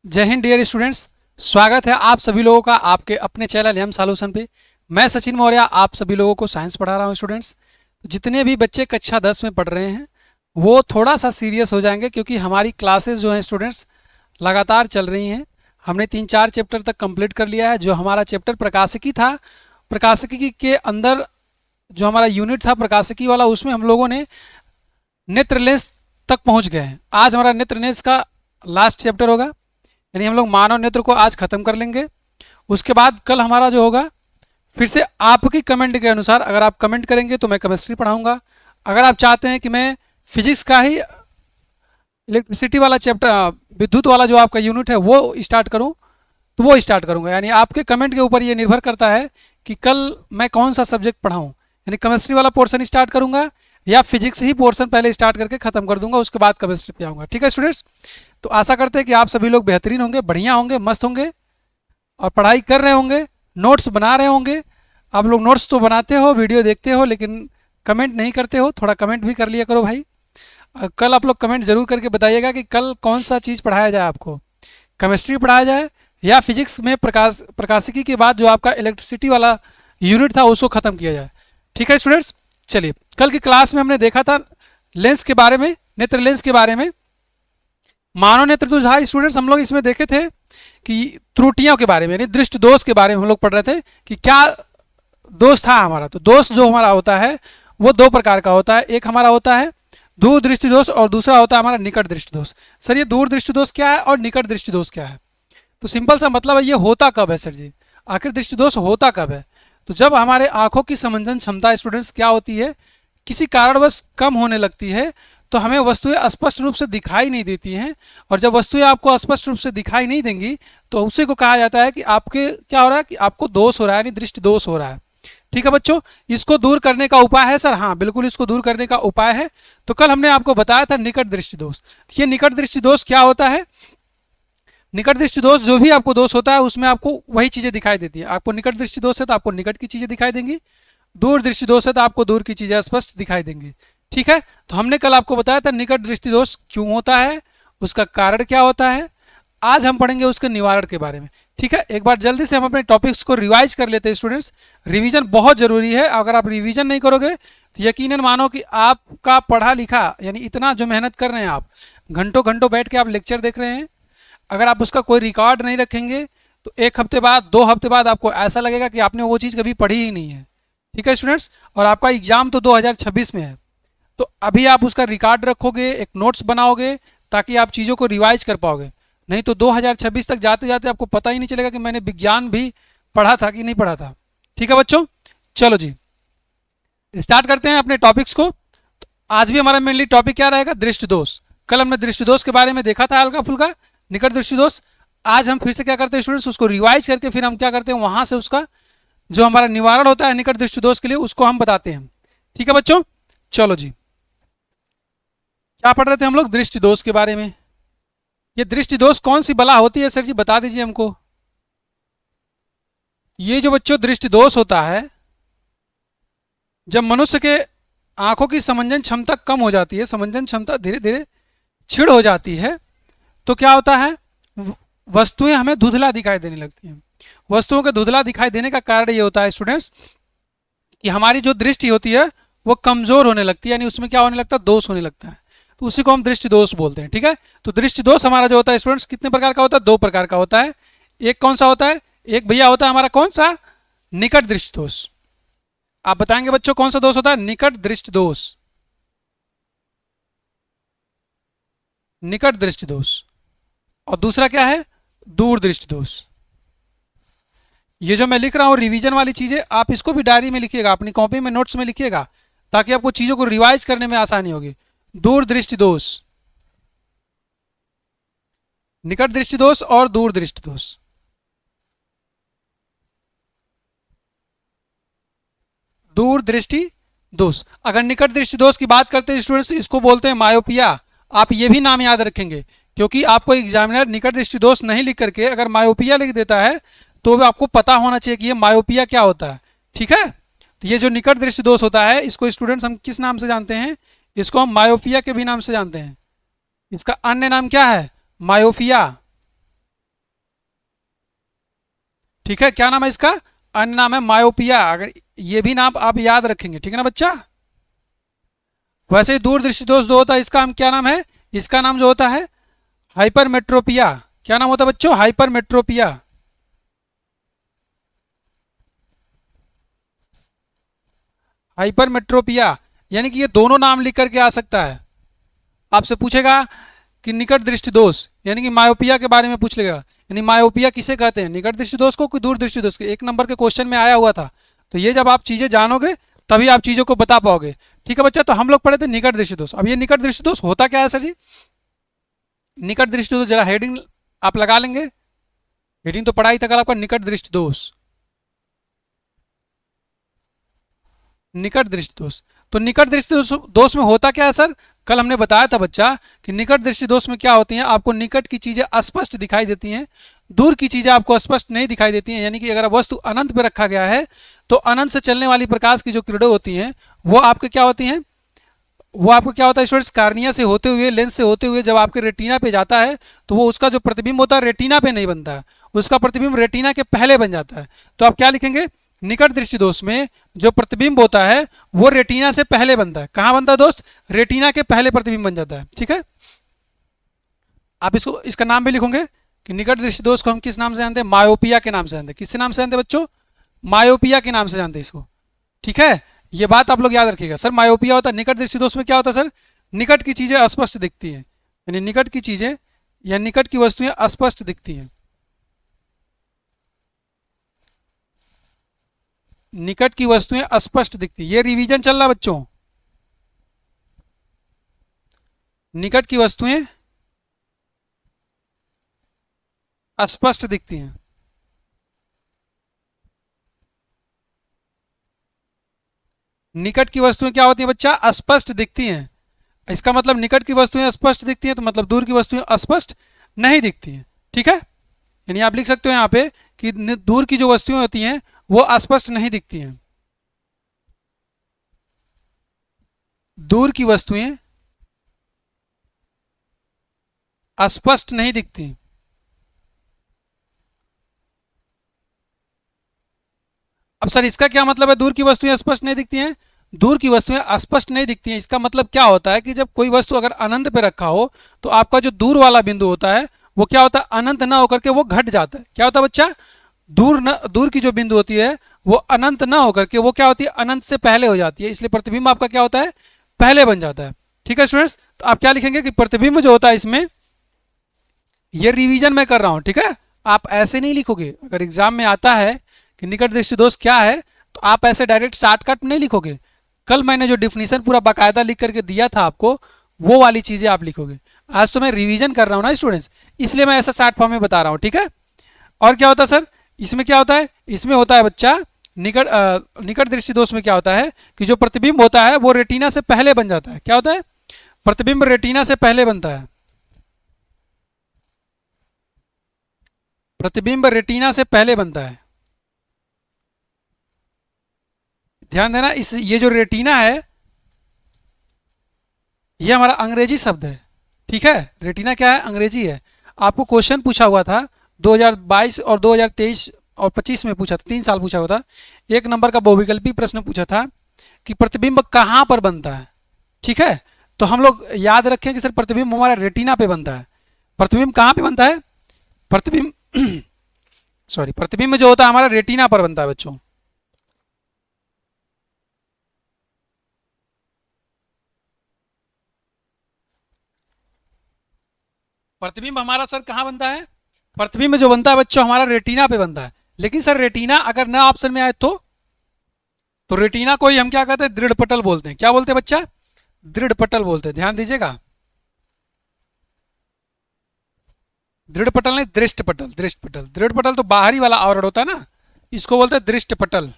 जय Hind dear students. स्वागत है आप सभी लोगों का आपके अपने चैनल एम सॉल्यूशन पे। मैं सचिन मौर्य आप सभी लोगों को साइंस पढ़ा रहा हूँ। स्टूडेंट्स, जितने भी बच्चे कक्षा 10 में पढ़ रहे हैं वो थोड़ा सा सीरियस हो जाएंगे, क्योंकि हमारी क्लासेस जो हैं स्टूडेंट्स लगातार चल रही हैं। हमने 3-4 चैप्टर तक कंप्लीट कर लिया है। जो हमारा चैप्टर प्रकाशिकी था, प्रकाशिकी के अंदर जो हमारा यूनिट था प्रकाशिकी वाला, उसमें हम लोगों ने नेत्र लेंस तक पहुंच गए हैं। आज हमारा नेत्र लेंस का लास्ट चैप्टर होगा, यानी हम लोग मानव नेत्र को आज खत्म कर लेंगे। उसके बाद कल हमारा जो होगा फिर से आपकी कमेंट के अनुसार, अगर आप कमेंट करेंगे तो मैं केमिस्ट्री पढ़ाऊंगा। अगर आप चाहते हैं कि मैं फिजिक्स का ही इलेक्ट्रिसिटी वाला चैप्टर, विद्युत वाला जो आपका यूनिट है वो स्टार्ट करूं, तो वो स्टार्ट करूंगा। यानी आपके कमेंट के ऊपर ये निर्भर करता है कि कल मैं कौन सा सब्जेक्ट पढ़ाऊं। यानी केमिस्ट्री वाला पोर्शन स्टार्ट करूंगा या फिजिक्स ही पोर्शन पहले स्टार्ट करके खत्म कर दूंगा, उसके बाद केमिस्ट्री पे आऊँगा। ठीक है स्टूडेंट्स, तो आशा करते हैं कि आप सभी लोग बेहतरीन होंगे, बढ़िया होंगे, मस्त होंगे और पढ़ाई कर रहे होंगे, नोट्स बना रहे होंगे। आप लोग नोट्स तो बनाते हो, वीडियो देखते हो, लेकिन कमेंट नहीं करते हो। थोड़ा कमेंट भी कर लिया करो भाई। कल आप लोग कमेंट जरूर करके बताइएगा कि कल कौन सा चीज़ पढ़ाया जाए आपको, केमिस्ट्री पढ़ाया जाए या फिजिक्स में प्रकाशिकी के बाद जो आपका इलेक्ट्रिसिटी वाला यूनिट था उसको ख़त्म किया जाए। ठीक है स्टूडेंट्स, चलिए कल की क्लास में हमने देखा था लेंस के बारे में, नेत्र लेंस के बारे में। मानव नेत्र तो था स्टूडेंट्स, हम लोग इसमें देखे थे कि त्रुटियों के बारे में, यानी दृष्टि दोष के बारे में हम लोग पढ़ रहे थे कि क्या दोष था हमारा। तो दोष जो हमारा होता है वो दो प्रकार का होता है। एक हमारा होता है दूर दृष्टि दोष और दूसरा होता है हमारा निकट दृष्टि दोष। सर ये दूर दृष्टि दोष क्या है और निकट दृष्टि दोष क्या है? तो सिंपल सा मतलब है, ये होता कब है सर जी? आखिर दृष्टि दोष होता कब है? तो जब हमारे आंखों की समंजन क्षमता स्टूडेंट्स क्या होती है, किसी कारणवश कम होने लगती है, तो हमें वस्तुएं स्पष्ट रूप से दिखाई नहीं देती हैं। और जब वस्तुएं आपको स्पष्ट रूप से दिखाई नहीं देंगी तो उसी को कहा जाता है कि आपके क्या हो रहा है, कि आपको दोष हो रहा है, यानी दृष्टि दोष हो रहा है। ठीक है बच्चों, इसको दूर करने का उपाय है सर? हाँ बिल्कुल, इसको दूर करने का उपाय है। तो कल हमने आपको बताया था निकट दृष्टि दोष। ये निकट दृष्टि दोष क्या होता है? निकट दृष्टि दोष, जो भी आपको दोष होता है उसमें आपको वही चीजें दिखाई देती है। आपको निकट दृष्टि दोष है तो आपको निकट की चीजें दिखाई देंगी, दूर दृष्टि दोष है तो आपको दूर की चीजें स्पष्ट दिखाई देंगी। ठीक है, तो हमने कल आपको बताया था निकट दृष्टि दोष क्यों होता है, उसका कारण क्या होता है। आज हम पढ़ेंगे उसके निवारण के बारे में। ठीक है, एक बार जल्दी से हम अपने टॉपिक्स को रिवाइज कर लेते हैं स्टूडेंट्स। रिवीजन बहुत जरूरी है। अगर आप रिवीजन नहीं करोगे तो यकीनन मानो कि आपका पढ़ा लिखा, यानी इतना जो मेहनत कर रहे हैं आप, घंटों घंटों बैठ के आप लेक्चर देख रहे हैं, अगर आप उसका कोई रिकॉर्ड नहीं रखेंगे तो 1 हफ्ते बाद 2 हफ्ते बाद आपको ऐसा लगेगा कि आपने वो चीज़ कभी पढ़ी ही नहीं है। ठीक है स्टूडेंट्स, और आपका एग्जाम तो 2026 में है, तो अभी आप उसका रिकॉर्ड रखोगे, एक नोट्स बनाओगे, ताकि आप चीज़ों को रिवाइज कर पाओगे। नहीं तो 2026 तक जाते जाते आपको पता ही नहीं चलेगा कि मैंने विज्ञान भी पढ़ा था कि नहीं पढ़ा था। ठीक है बच्चों, चलो जी स्टार्ट करते हैं अपने टॉपिक्स को। तो आज भी हमारा मेनली टॉपिक क्या रहेगा? दृष्टि दोष। कल हमने दृष्टि दोष के बारे में देखा था हल्का फुल्का, निकट दृष्टि दोष। आज हम फिर से क्या करते हैं स्टूडेंट्स, उसको रिवाइज करके फिर हम क्या करते हैं, वहां से उसका जो हमारा निवारण होता है निकट दृष्टि दोष के लिए, उसको हम बताते हैं। ठीक है बच्चों, चलो जी क्या पढ़ रहे थे हम लोग? दृष्टि दोष के बारे में। ये दृष्टि दोष कौन सी बला होती है सर जी, बता दीजिए हमको। ये जो बच्चों दृष्टि दोष होता है, जब मनुष्य के आंखों की समंजन क्षमता कम हो जाती है, समंजन क्षमता धीरे धीरे क्षीण हो जाती है, तो क्या होता है, वस्तुएं हमें धुंधला दिखाई देने लगती हैं। वस्तुओं के धुंधला दिखाई देने का कारण ये होता है स्टूडेंट्स कि हमारी जो दृष्टि होती है वो कमजोर होने लगती है, यानी उसमें क्या होने लगता है, दोष होने लगता है। तो उसी को हम दृष्टि दोष बोलते हैं। ठीक है, तो दृष्टि दोष हमारा जो होता है स्टूडेंट्स कितने प्रकार का होता है? 2 प्रकार का होता है। एक कौन सा होता है? एक भैया होता है हमारा कौन सा? निकट दृष्टि दोष। आप बताएंगे बच्चों कौन सा दोष होता है? निकट दृष्टि दोष, निकट दृष्टि दोष। और दूसरा क्या है? दूर दृष्टि दोष। ये जो मैं लिख रहा हूं रिवीजन वाली चीजें, आप इसको भी डायरी में लिखिएगा, अपनी कॉपी में नोट्स में लिखिएगा, ताकि आपको चीजों को रिवाइज करने में आसानी होगी। दूर दृष्टि दोष, निकट दृष्टि दोष और दूर दृष्टि दोष। दूर दृष्टि दोष। अगर निकट दृष्टि दोष की बात करते हैं स्टूडेंट्स, इसको बोलते हैं मायोपिया। आप ये भी नाम याद रखेंगे, क्योंकि आपको एग्जामिनर निकट दृष्टि दोष नहीं लिख करके अगर मायोपिया लिख देता है तो आपको पता होना चाहिए कि ये मायोपिया क्या होता है। ठीक है, तो ये जो निकट दृष्टि दोष होता है, इसको स्टूडेंट्स हम किस नाम से जानते हैं? इसको हम मायोपिया के भी नाम से जानते हैं। इसका अन्य नाम क्या है? मायोपिया। ठीक है, क्या नाम है इसका? अन्य नाम है मायोपिया। अगर ये भी नाम आप याद रखेंगे, ठीक है ना बच्चा। वैसे ही दूर दृष्टि दोष जो होता है इसका हम क्या नाम है? इसका नाम जो होता है हाइपरमेट्रोपिया। क्या नाम होता है बच्चों? हाइपरमेट्रोपिया। हाइपरमेट्रोपिया यानी कि ये दोनों नाम लिख करके आ सकता है। आपसे पूछेगा कि निकट दृष्टि दोष यानी कि मायोपिया के बारे में पूछ लेगा, यानी मायोपिया किसे कहते हैं? निकट दृष्टि दोष को, कोई दूर दृष्टि दोष को। एक नंबर के क्वेश्चन में आया हुआ था। तो ये जब आप चीजें जानोगे तभी आप चीजों को बता पाओगे। ठीक है बच्चा, तो हम लोग पढ़े थे निकट दृष्टि दोष। अब ये निकट दृष्टि दोष होता क्या है सर जी? निकट दृष्टि दोष जरा हेडिंग आप लगा लेंगे। हेडिंग तो पढ़ाई तक आपका निकट दृष्टि दोष, निकट दृष्टि दोष। तो निकट दृष्टि दोष में होता क्या है सर? कल हमने बताया था बच्चा कि निकट दृष्टि दोष में क्या होती हैं, आपको निकट की चीजें अस्पष्ट दिखाई देती हैं, दूर की चीजें आपको अस्पष्ट नहीं दिखाई देती हैं। यानी कि अगर वस्तु अनंत पे रखा गया है तो अनंत से चलने वाली प्रकाश की जो किरणें होती हैं वो आपके क्या होती हैं? वो आपको क्या होता है स्टूडेंट्स? कार्निया से होते हुए, लेंस से होते हुए जब आपके रेटिना पे जाता है तो वो उसका जो प्रतिबिंब होता है रेटिना पे नहीं बनता है, उसका प्रतिबिंब रेटिना के पहले बन जाता है। तो आप क्या लिखेंगे? निकट दृष्टि दोष में जो प्रतिबिंब होता है वो रेटिना से पहले बनता है। कहां बनता है दोस्त? रेटिना के पहले प्रतिबिंब बन जाता है। ठीक है, आप इसको इसका नाम भी लिखोगे कि निकट दृष्टि दोष को हम किस नाम से जानते हैं? मायोपिया के नाम से जानते हैं। किससे नाम से जानते हैं बच्चों? मायोपिया के नाम से जानते हैं इसको। ठीक है, ये बात आप लोग याद रखिएगा। सर मायोपिया होता है, निकट दृष्टि दोष में क्या होता है सर? निकट की चीजें अस्पष्ट दिखती हैं, यानी निकट की चीजें या निकट की वस्तुएं अस्पष्ट दिखती हैं। निकट की वस्तुएं अस्पष्ट दिखती, ये रिवीजन चल रहा बच्चों। निकट की वस्तुएं अस्पष्ट दिखती हैं। निकट की वस्तुएं क्या होती हैं बच्चा? अस्पष्ट दिखती हैं। इसका मतलब निकट की वस्तुएं स्पष्ट दिखती हैं तो मतलब दूर की वस्तुएं अस्पष्ट नहीं दिखती हैं। ठीक है, यानी आप लिख सकते हो यहाँ पे कि दूर की जो वस्तुएं होती हैं वो अस्पष्ट नहीं दिखती हैं। दूर की वस्तुएं अस्पष्ट नहीं दिखती। अब सर इसका क्या मतलब है दूर की वस्तुएं स्पष्ट नहीं दिखती हैं? दूर की वस्तुएं स्पष्ट नहीं दिखती हैं, इसका मतलब क्या होता है कि जब कोई वस्तु अगर अनंत पे रखा हो तो आपका जो दूर वाला बिंदु होता है वो क्या होता है? अनंत ना होकर के वो घट जाता है। क्या होता है बच्चा? दूर की जो बिंदु होती है वो अनंत ना होकर के वो क्या होती है? अनंत से पहले हो जाती है, इसलिए प्रतिबिंब आपका क्या होता है? पहले बन जाता है। ठीक है स्टूडेंट्स, तो आप क्या लिखेंगे कि प्रतिबिंब जो होता है इसमें, ये रिवीजन मैं कर रहा हूं। ठीक है, आप ऐसे नहीं लिखोगे। अगर एग्जाम में आता है कि निकट दृष्टि दोष क्या है तो आप ऐसे डायरेक्ट शॉर्टकट नहीं लिखोगे। कल मैंने जो डिफिनीशन पूरा बाकायदा लिख करके दिया था आपको, वो वाली चीजें आप लिखोगे। आज तो मैं रिवीजन कर रहा हूँ ना स्टूडेंट्स, इसलिए मैं ऐसा शॉर्ट फॉर्म में बता रहा हूँ। ठीक है, और क्या होता है सर इसमें? क्या होता है इसमें? होता है बच्चा निकट दृष्टि दोष में क्या होता है कि जो प्रतिबिंब होता है वो रेटिना से पहले बन जाता है। क्या होता है? प्रतिबिंब रेटिना से पहले बनता है। प्रतिबिंब रेटिना से पहले बनता है। ध्यान देना, इस ये जो रेटिना है ये हमारा अंग्रेजी शब्द है। ठीक है, रेटिना क्या है? अंग्रेजी है। आपको क्वेश्चन पूछा हुआ था 2022 और 2023 और 25 में पूछा था, 3 साल पूछा हुआ था। एक नंबर का बहुविकल्पी प्रश्न पूछा था कि प्रतिबिंब कहाँ पर बनता है। ठीक है, तो हम लोग याद रखें कि सर प्रतिबिंब हमारा रेटिना पे बनता है। प्रतिबिंब कहाँ पे बनता है? प्रतिबिंब सॉरी, प्रतिबिंब जो होता है हमारा रेटिना पर बनता है बच्चों। प्रतिबिंब हमारा सर कहाँ बनता है? प्रतिबिंब जो बनता है बच्चों हमारा रेटिना पे बनता है। लेकिन सर रेटिना अगर ना ऑप्शन में आए तो रेटिना को ही हम क्या कहते हैं? दृढ़ पटल बोलते हैं। क्या बोलते हैं बच्चा? दृढ़ पटल बोलते हैं। ध्यान दीजिएगा, दृढ़ पटल नहीं, दृष्ट पटल। दृष्ट पटल, दृढ़ पटल तो बाहरी वाला आवरण होता है ना, इसको बोलते हैं दृष्ट पटल।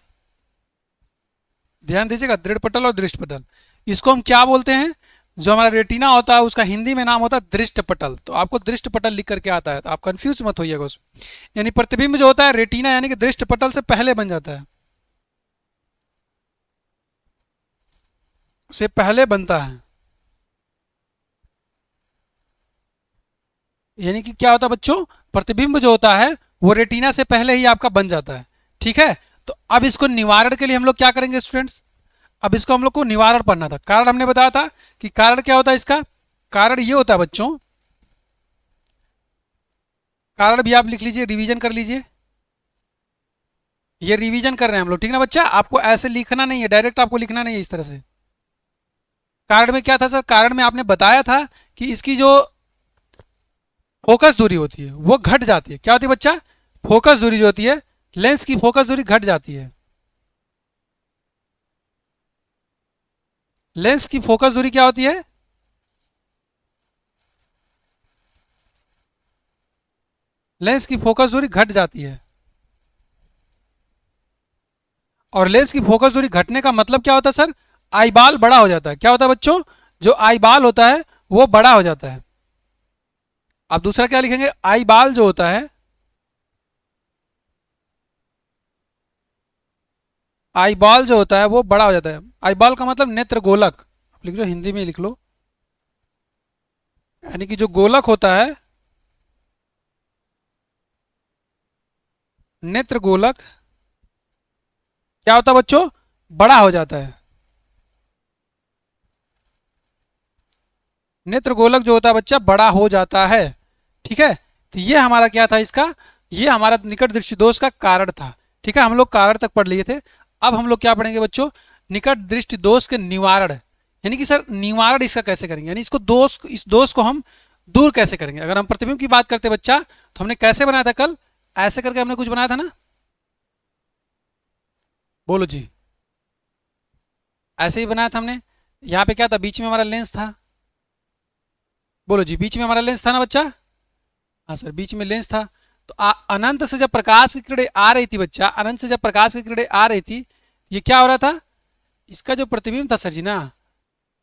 ध्यान दीजिएगा, दृढ़ पटल और दृष्ट पटल, इसको हम क्या बोलते हैं? जो हमारा रेटिना होता है उसका हिंदी में नाम होता है दृष्ट पटल। तो आपको दृष्ट पटल लिख करके आता है, तो आप कंफ्यूज मत होइएगा उसमें। यानी प्रतिबिंब जो होता है रेटिना यानी कि दृष्ट पटल से पहले बन जाता है, से पहले बनता है। यानी कि क्या होता है बच्चों? प्रतिबिंब जो होता है वो रेटिना से पहले ही आपका बन जाता है। ठीक है, तो अब इसको निवारण के लिए हम लोग क्या करेंगे स्टूडेंट्स, अब इसको हम लोग को निवारण पढ़ना था। कारण हमने बताया था कि कारण क्या होता है इसका, कारण ये होता है बच्चों, कारण भी आप लिख लीजिए, रिवीजन कर लीजिए, ये रिवीजन कर रहे हैं हम लोग, ठीक ना बच्चा। आपको ऐसे लिखना नहीं है, डायरेक्ट आपको लिखना नहीं है इस तरह से। कारण में क्या था सर, कारण में आपने बताया था कि इसकी जो फोकस दूरी होती है वो घट जाती है। क्या होती है बच्चा, फोकस दूरी जो होती है, लेंस की फोकस दूरी घट जाती है। लेंस की फोकस दूरी क्या होती है, लेंस की फोकस दूरी घट जाती है। और लेंस की फोकस दूरी घटने का मतलब क्या होता है सर, आई बाल बड़ा हो जाता है। क्या होता है बच्चों, जो आई बाल होता है वो बड़ा हो जाता है। आप दूसरा क्या लिखेंगे, आई बाल जो होता है, आई बॉल जो होता है वो बड़ा हो जाता है। आई बॉल का मतलब नेत्र गोलक, आप लिख लो हिंदी में लिख लो, यानी कि जो गोलक होता है, नेत्र गोलक क्या होता है बच्चों, बड़ा हो जाता है। नेत्र गोलक जो होता है बच्चा बड़ा हो जाता है। ठीक है, तो ये हमारा क्या था इसका, ये हमारा निकट दृष्टि दोष का कारण था। ठीक है, हम लोग कारण तक पढ़ लिए थे। अब हम लोग क्या पढ़ेंगे बच्चों, निकट दृष्टि दोष के निवारण, यानी कि सर निवारण इसका कैसे करेंगे, यानी इसको दोष, इस दोष को हम दूर कैसे करेंगे। अगर हम प्रतिबिंब की बात करते बच्चा, तो हमने कैसे बनाया था कल, ऐसे करके हमने कुछ बनाया था ना, बोलो जी, ऐसे ही बनाया था हमने। यहाँ पे क्या था, बीच में हमारा लेंस था, बोलो जी, बीच में हमारा लेंस था ना बच्चा, हाँ सर बीच में लेंस था। तो अनंत से जब प्रकाश की किरणें आ रही थी बच्चा, अनंत से जब प्रकाश की किरणें आ रही थी, ये क्या हो रहा था, इसका जो प्रतिबिंब था सर जी ना,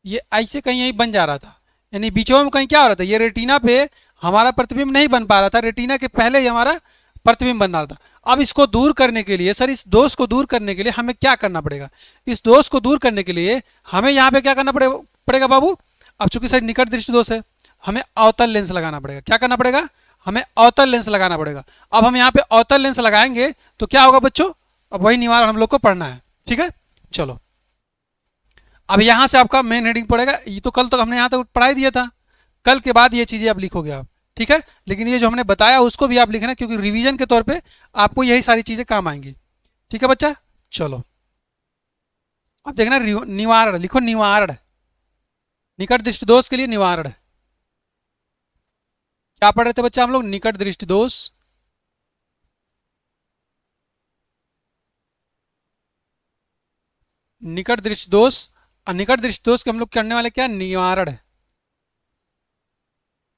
ये ऐसे कहीं यहीं बन जा रहा था, यानी बीचों में कहीं क्या हो रहा था, ये रेटिना पे हमारा प्रतिबिंब नहीं बन पा रहा था, रेटिना के पहले ही हमारा प्रतिबिंब बन रहा था। अब इसको दूर करने के लिए सर, इस दोष को दूर करने के लिए हमें क्या करना पड़ेगा, इस दोष को दूर करने के लिए हमें यहाँ पे क्या करना पड़ेगा बाबू। अब चूंकि सर निकट दृष्टि दोष है, हमें अवतल लेंस लगाना पड़ेगा। क्या करना पड़ेगा, हमें अवतल लेंस लगाना पड़ेगा। अब हम यहाँ पे अवतल लेंस लगाएंगे तो क्या होगा बच्चों, अब वही निवारण हम लोग को पढ़ना है। ठीक है, चलो अब यहां से आपका मेन हेडिंग पड़ेगा। ये तो कल तक हमने यहाँ तक पढ़ाई दिया था, कल के बाद ये चीजें आप लिखोगे आप। ठीक है, लेकिन ये जो हमने बताया उसको भी आप लिखना, क्योंकि रिवीजन के तौर पे आपको यही सारी चीजें काम आएंगी। ठीक है बच्चा, चलो अब देखना, निवारण लिखो, निवारण, निकट दृष्टि दोष के लिए निवारण। क्या पढ़ रहे थे बच्चा हम लोग, निकट दृष्टि दोष, निकट दृष्टि दोष, और निकट दृष्टि दोष के हम लोग करने वाले क्या, निवारण।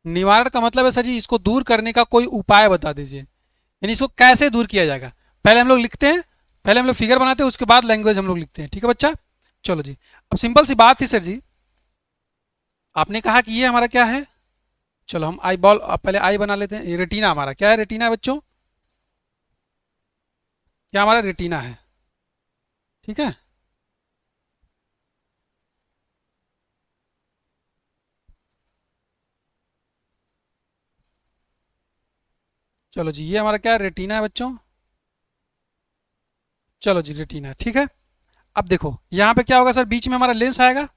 निवारण का मतलब है सर जी, इसको दूर करने का कोई उपाय बता दीजिए, यानी इसको कैसे दूर किया जाएगा। पहले हम लोग लिखते हैं, पहले हम लोग फिगर बनाते हैं, उसके बाद लैंग्वेज हम लोग लिखते हैं। ठीक है बच्चा, चलो जी। अब सिंपल सी बात थी सर जी, आपने कहा कि ये हमारा क्या है, चलो हम आई बॉल पहले आई बना लेते हैं। ये रेटिना हमारा क्या है, रेटिना है बच्चों, क्या हमारा रेटिना है। ठीक है, चलो जी, ये हमारा क्या है, रेटिना है बच्चों। चलो जी, रेटिना है। ठीक है, अब देखो यहाँ पे क्या होगा सर, बीच में हमारा लेंस आएगा,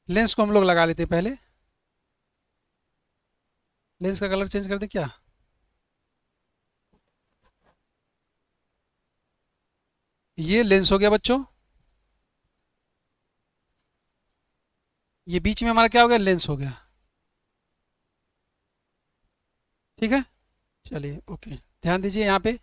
लेंस को हम लोग लगा लेते हैं पहले। लेंस का कलर चेंज कर दे क्या, ये लेंस हो गया बच्चों, ये बीच में हमारा क्या हो गया, लेंस हो गया। ठीक है, चलिए ओके, ध्यान दीजिए यहाँ पे,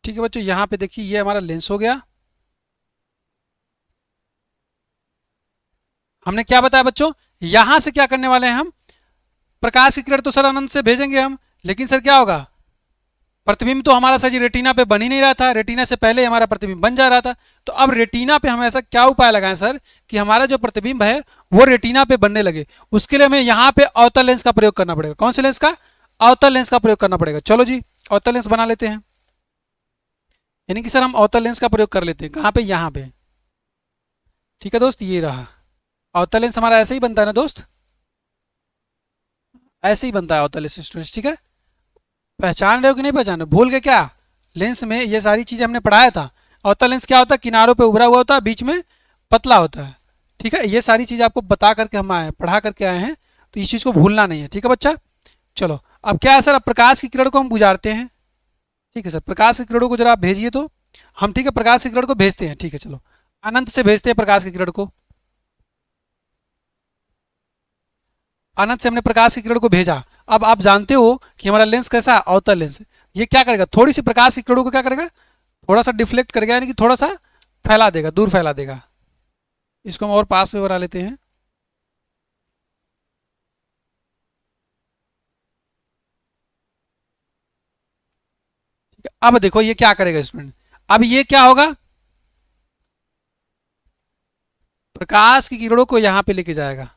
ठीक है बच्चों, यहाँ पे देखिए ये हमारा लेंस हो गया। हमने क्या बताया बच्चों, यहां से क्या करने वाले हैं हम, प्रकाश की किरण तो सर अनंत से भेजेंगे हम, लेकिन सर क्या होगा, प्रतिबिंब तो हमारा सर जी रेटिना पे बन ही नहीं रहा था, रेटिना से पहले हमारा प्रतिबिंब बन जा रहा था। तो अब रेटिना पे हम ऐसा क्या उपाय लगाएं सर, कि हमारा जो प्रतिबिंब है वो रेटिना पे बनने लगे। उसके लिए हमें यहाँ पे अवतल लेंस का प्रयोग करना पड़ेगा। कौन से लेंस का, अवतल लेंस का प्रयोग करना पड़ेगा। चलो जी, अवतल लेंस बना लेते हैं। यानी कि सर हम अवतल लेंस का प्रयोग कर लेते हैं कहाँ पे, यहाँ पे। ठीक है दोस्त, ये रहा अवतल लेंस हमारा। ऐसे ही बनता है ना दोस्त, ऐसे ही बनता है अवतल लेंस स्टूडेंट्स। ठीक है, पहचान रहे हो कि नहीं पहचान रहे हो? भूल के क्या, लेंस में ये सारी चीजें हमने पढ़ाया था। अवतल लेंस क्या होता है, किनारों पे उभरा हुआ होता है, बीच में पतला होता है। ठीक है, ये सारी चीजें आपको बता करके हम आए, पढ़ा करके आए हैं, तो इस चीज को भूलना नहीं है। ठीक है बच्चा, चलो अब क्या है सर, अब प्रकाश की किरण को हम गुजारते हैं। ठीक है सर, प्रकाश की किरणों को जरा आप भेजिए तो हम, ठीक है, प्रकाश की किरण को भेजते हैं। ठीक है चलो, अनंत से भेजते हैं प्रकाश की किरण को। अनंत से हमने प्रकाश की किरण को भेजा। अब आप जानते हो कि हमारा लेंस कैसा है, अवतल लेंस। ये क्या करेगा, थोड़ी सी प्रकाश की किरणों को क्या करेगा, थोड़ा सा डिफ्लेक्ट करेगा, यानी कि थोड़ा सा फैला देगा, दूर फैला देगा। इसको हम और पास में बना लेते हैं। ठीक है, अब देखो ये क्या करेगा स्टूडेंट, अब ये क्या होगा, प्रकाश की किरणों को यहां पे लेके जाएगा।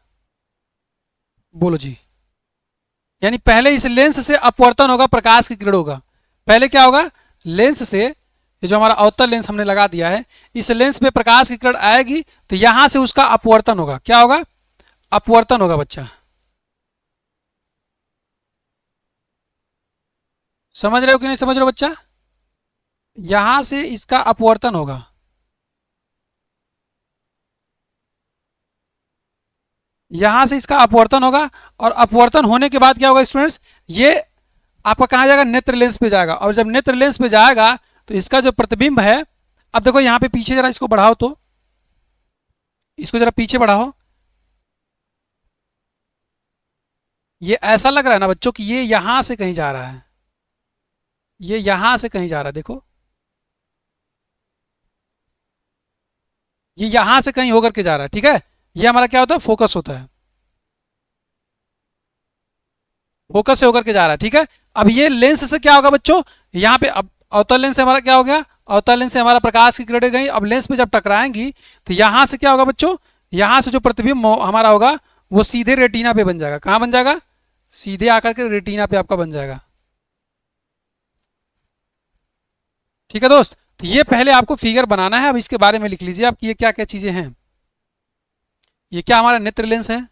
बोलो जी, यानी पहले इस लेंस से अपवर्तन होगा प्रकाश की किरणों का। पहले क्या होगा, लेंस से, ये जो हमारा अवतल लेंस हमने लगा दिया है, इस लेंस पे प्रकाश की किरण आएगी तो यहां से उसका अपवर्तन होगा। क्या होगा, अपवर्तन होगा बच्चा। समझ रहे हो कि नहीं समझ रहे हो बच्चा, यहां से इसका अपवर्तन होगा। यहां से इसका अपवर्तन होगा, और अपवर्तन होने के बाद क्या होगा स्टूडेंट्स, ये आपका कहाँ जाएगा, नेत्र लेंस पे जाएगा। और जब नेत्र लेंस पे जाएगा तो इसका जो प्रतिबिंब है, अब देखो यहाँ पे पीछे जरा इसको बढ़ाओ, तो इसको जरा पीछे बढ़ाओ। ये ऐसा लग रहा है ना बच्चों कि ये यहां से कहीं जा रहा है, ये यहां से कहीं जा रहा है। देखो ये यहां से कहीं होकर के जा रहा है। ठीक है, ये हमारा क्या होता है, फोकस होता है, फोकस से होकर के जा रहा है। ठीक है, अब ये लेंस से क्या होगा बच्चों, यहाँ पे अब अवतल लेंस से हमारा क्या हो गया, अवतल लेंस से हमारा प्रकाश की किरणें गई, अब लेंस पे जब टकराएंगी तो यहाँ से क्या होगा बच्चों, यहाँ से जो प्रतिबिंब हमारा होगा वो सीधे रेटिना पे बन जाएगा। कहाँ बन जाएगा, सीधे आकर के रेटिना पे आपका बन जाएगा। ठीक है दोस्त, तो ये पहले आपको फिगर बनाना है। अब इसके बारे में लिख लीजिए आप कि ये क्या क्या चीजें हैं। ये क्या हमारा नेत्र लेंस है,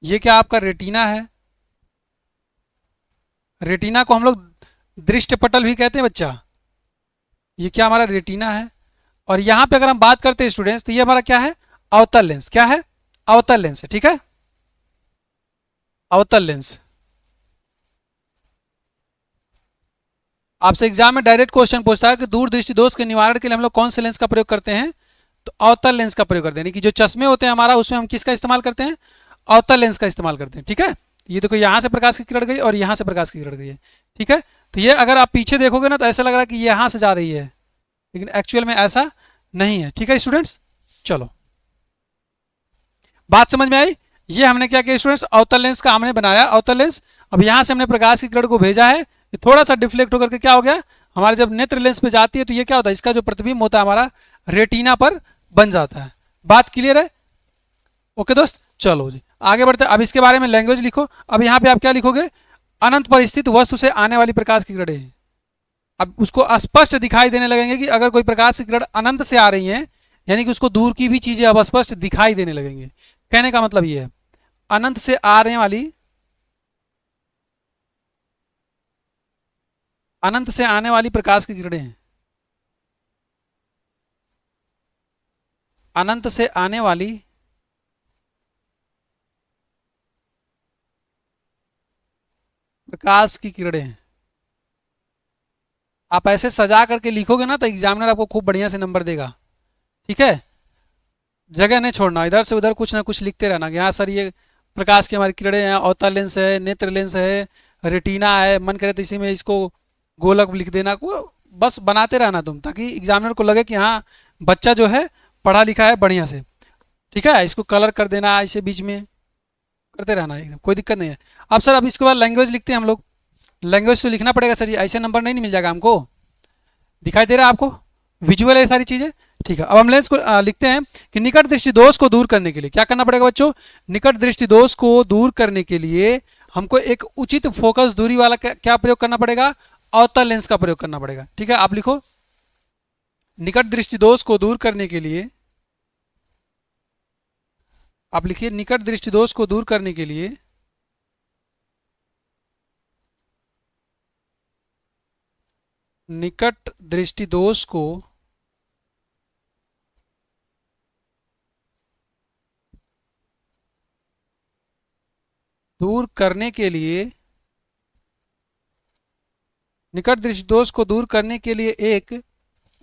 ये क्या आपका रेटिना है। रेटिना को हम लोग दृष्टि पटल भी कहते हैं बच्चा। ये क्या हमारा रेटिना है। और यहां पे अगर हम बात करते हैं स्टूडेंट्स, तो ये हमारा क्या है, अवतल लेंस। क्या है, अवतल लेंस है। ठीक है, अवतल लेंस। आपसे एग्जाम में डायरेक्ट क्वेश्चन पूछता है कि दूर दृष्टि दोष के निवारण के लिए हम लोग कौन से लेंस का प्रयोग करते हैं, तो अवतल लेंस का प्रयोग करते हैं। यानी कि जो चश्मे होते हैं हमारा, उसमें हम किसका इस्तेमाल करते हैं, अवतल लेंस का इस्तेमाल करते हैं। ठीक है, ये देखो यहाँ से प्रकाश की किरण गई और यहाँ से प्रकाश की किरण गई है। ठीक है, तो ये अगर आप पीछे देखोगे ना तो ऐसा लग रहा है कि ये यहाँ से जा रही है, लेकिन एक्चुअल में ऐसा नहीं है। ठीक है स्टूडेंट्स, चलो बात समझ में आई। ये हमने क्या किया स्टूडेंट्स, अवतल लेंस का हमने बनाया अवतल लेंस। अब यहाँ से हमने प्रकाश की किरण को भेजा है, ये थोड़ा सा डिफ्लेक्ट होकर के क्या हो गया, हमारे जब नेत्र लेंस पे जाती है तो ये क्या होता है, इसका जो प्रतिबिंब होता है हमारा रेटिना पर बन जाता है। बात क्लियर है, ओके दोस्त, चलो जी आगे बढ़ते हैं। अब इसके बारे में लैंग्वेज लिखो। अब यहाँ पे आप क्या लिखोगे, अनंत पर स्थित वस्तु से आने वाली प्रकाश की किरणें। अब उसको स्पष्ट दिखाई देने लगेंगे कि अगर कोई प्रकाश की किरण अनंत से आ रही है, यानी कि उसको दूर की भी चीजें अब स्पष्ट दिखाई देने लगेंगे। कहने का मतलब ये है, अनंत से आने वाली, अनंत से आने वाली प्रकाश की किरणें, अनंत से आने वाली प्रकाश की किरणें। आप ऐसे सजा करके लिखोगे ना तो एग्जामिनर आपको खूब बढ़िया से नंबर देगा। ठीक है, जगह नहीं छोड़ना, इधर से उधर कुछ ना कुछ लिखते रहना कि हाँ सर ये प्रकाश की हमारी किरणें हैं, अवतल लेंस है, नेत्र लेंस है, रेटिना है, मन करे तो इसी में इसको गोलक लिख देना को, बस बनाते रहना तुम, ताकि एग्जामिनर को लगे कि हाँ बच्चा जो है पढ़ा लिखा है बढ़िया से। ठीक है, इसको कलर कर देना ऐसे बीच में करते रहना, एकदम कोई दिक्कत नहीं है। अब सर अब इसके बाद लैंग्वेज लिखते हैं हम लोग। लैंग्वेज तो लिखना पड़ेगा सर, ये ऐसे नंबर नहीं मिल जाएगा हमको। दिखाई दे रहा है आपको, विजुअल है ये सारी चीजें। ठीक है, अब हम लेंस को लिखते हैं कि निकट दृष्टि दोष को दूर करने के लिए क्या करना पड़ेगा बच्चों। निकट दृष्टि दोष को दूर करने के लिए हमको एक उचित फोकस दूरी वाला क्या प्रयोग करना पड़ेगा, अवतल लेंस का प्रयोग करना पड़ेगा। ठीक है, आप लिखो निकट दृष्टि दोष को दूर करने के लिए, आप लिखिए निकट दृष्टि दोष को दूर करने के लिए निकट दृष्टि दोष को दूर करने के लिए, निकट दृष्टि दोष को दूर करने के लिए एक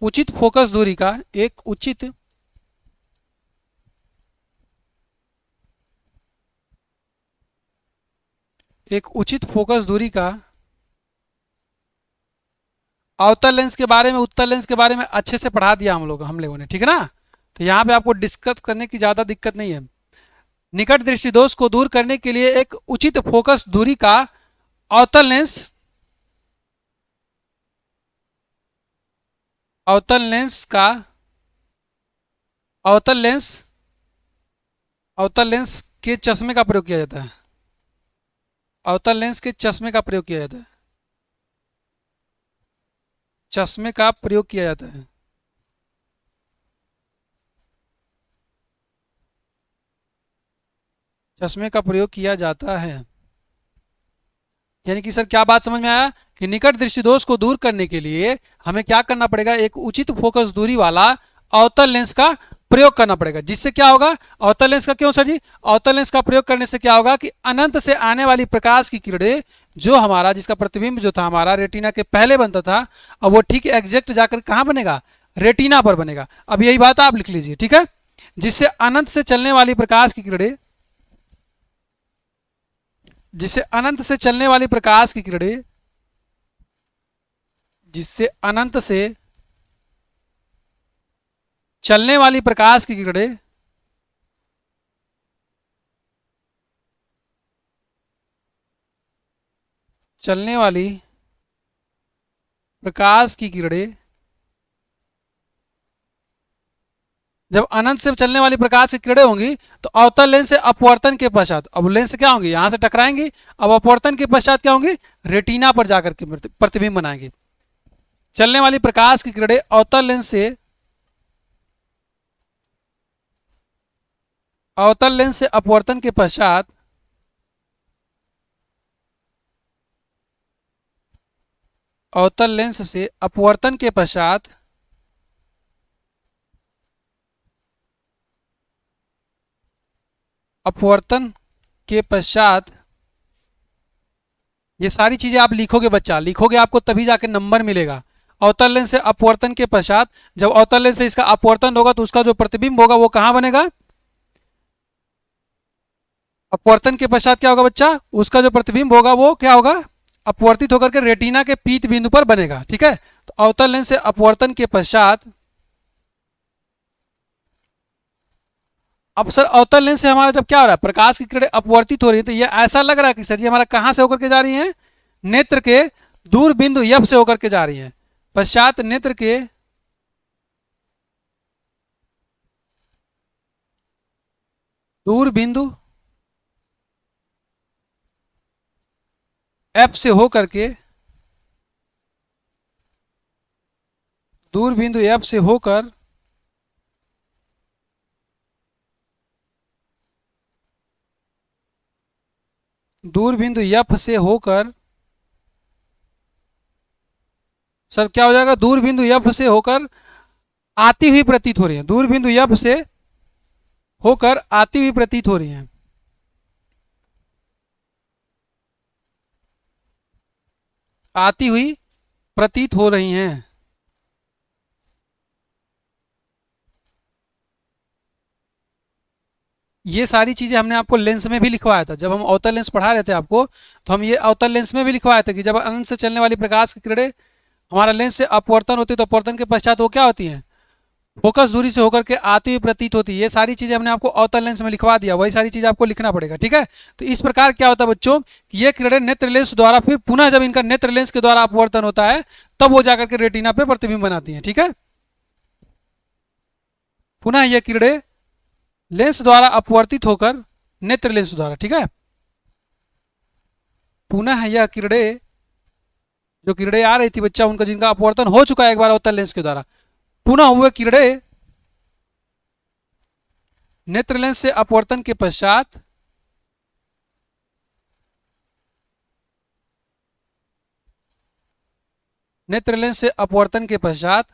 उचित फोकस दूरी का, एक उचित फोकस दूरी का अवतल लेंस के बारे में, उत्तल लेंस के बारे में अच्छे से पढ़ा दिया हम लोगों ने। ठीक है ना, तो यहाँ पे आपको डिस्कस करने की ज्यादा दिक्कत नहीं है। निकट दृष्टि दोष को दूर करने के लिए एक उचित फोकस दूरी का अवतल लेंस, अवतल लेंस का, अवतल लेंस के चश्मे का प्रयोग किया जाता है, अवतल लेंस के चश्मे का प्रयोग किया जाता है, चश्मे का प्रयोग किया जाता है। चश्मे का प्रयोग किया जाता है। यानी कि सर क्या बात समझ में आया कि निकट दृष्टि दोष को दूर करने के लिए हमें क्या करना पड़ेगा, एक उचित फोकस दूरी वाला अवतल लेंस का प्रयोग करना पड़ेगा। जिससे क्या होगा, अवतल लेंस का क्यों सर जी, अवतल लेंस का प्रयोग करने से क्या होगा कि अनंत से आने वाली प्रकाश की किरणें जो हमारा, जिसका प्रतिबिंब जो था हमारा रेटिना के पहले बनता था, अब वो ठीक एग्जैक्ट जाकर कहाँ बनेगा, रेटिना पर बनेगा। अब यही बात आप लिख लीजिए। ठीक है, जिससे अनंत से चलने वाली प्रकाश की किरणें, जिससे अनंत से चलने वाली प्रकाश की किरणें, जिससे अनंत से चलने वाली प्रकाश की किरणें चलने वाली प्रकाश की किरणें जब अनंत से चलने वाली प्रकाश की किरणें होंगी तो अवतल लेंस से अपवर्तन के पश्चात, अब लेंस से क्या होंगी, यहां से टकराएंगी, अब अपवर्तन के पश्चात क्या होंगी, रेटिना पर जाकर के प्रतिबिंब बनाएंगे। चलने वाली प्रकाश की किरणें अवतल लेंस से, अवतल लेंस से अपवर्तन के पश्चात अवतल लेंस से अपवर्तन के पश्चात अपवर्तन के पश्चात ये सारी चीजें आप लिखोगे बच्चा, लिखोगे आपको तभी जाके नंबर मिलेगा। अवतल लेंस से अपवर्तन के पश्चात, जब अवतल लेंस से इसका अपवर्तन होगा तो उसका जो प्रतिबिंब होगा वो कहां बनेगा, अपवर्तन के पश्चात क्या होगा बच्चा, उसका जो प्रतिबिंब होगा वो क्या होगा, अपवर्तित होकर के रेटिना के पीत बिंदु पर बनेगा। ठीक है, तो अवतल लेंस से अपवर्तन के पश्चात, अब सर अवतल लेंस से हमारा जब क्या हो रहा है, प्रकाश की किरणें अपवर्तित हो रही है, तो ये ऐसा लग रहा है कि सर जी हमारा कहां से होकर के जा रही है, नेत्र के दूर बिंदु यफ से होकर के जा रही है। पश्चात नेत्र के दूर बिंदु एफ से होकर के, दूर बिंदु एफ से होकर दूर बिंदु एफ से होकर सर क्या हो जाएगा, दूर बिंदु एफ से होकर आती हुई प्रतीत हो रही है, दूर बिंदु एफ से होकर आती हुई प्रतीत हो रही है, आती हुई प्रतीत हो रही हैं। ये सारी चीजें हमने आपको लेंस में भी लिखवाया था, जब हम अवतल लेंस पढ़ा रहे थे आपको, तो हम ये अवतल लेंस में भी लिखवाया था कि जब अनंत से चलने वाली प्रकाश की किरणें हमारा लेंस से अपवर्तन होती है तो अपवर्तन के पश्चात वो क्या होती है, फोकस दूरी से होकर के आती हुई प्रतीत होती है। ये सारी चीजें हमने आपको अवतल लेंस में लिखवा दिया, वही सारी चीजें आपको लिखना पड़ेगा। ठीक है, तो इस प्रकार क्या होता है बच्चों, ये किरणें नेत्र लेंस द्वारा फिर पुनः जब इनका नेत्र लेंस के द्वारा अपवर्तन होता है तब वो जाकर के रेटिना पे प्रतिबिंब बनाती है। ठीक है, पुनः यह किरणें लेंस द्वारा अपवर्तित होकर नेत्र लेंस द्वारा, ठीक है, पुनः यह किरणें, जो किरणें आ रही थी बच्चा उनका, जिनका अपवर्तन हो चुका है एक बार अवतल लेंस के द्वारा, पुनः हुए किरणें नेत्र लेंस से अपवर्तन के पश्चात नेत्र लेंस से अपवर्तन के पश्चात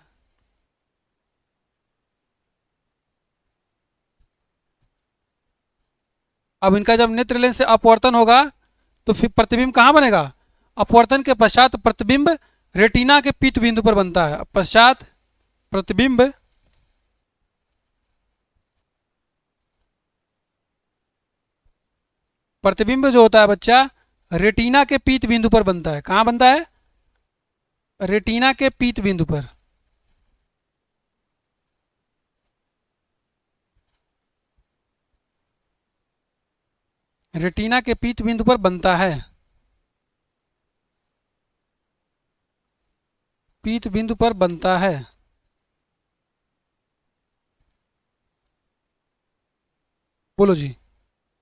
अब इनका जब नेत्र लेंस से अपवर्तन होगा तो फिर प्रतिबिंब कहाँ बनेगा? अपवर्तन के पश्चात प्रतिबिंब रेटिना के पीत बिंदु पर बनता है। पश्चात प्रतिबिंब प्रतिबिंब जो होता है बच्चा रेटिना के पीत बिंदु पर बनता है। कहाँ बनता है? रेटिना के पीत बिंदु पर। रेटिना के पीत बिंदु पर बनता है। पीत बिंदु पर बनता है। बोलो जी,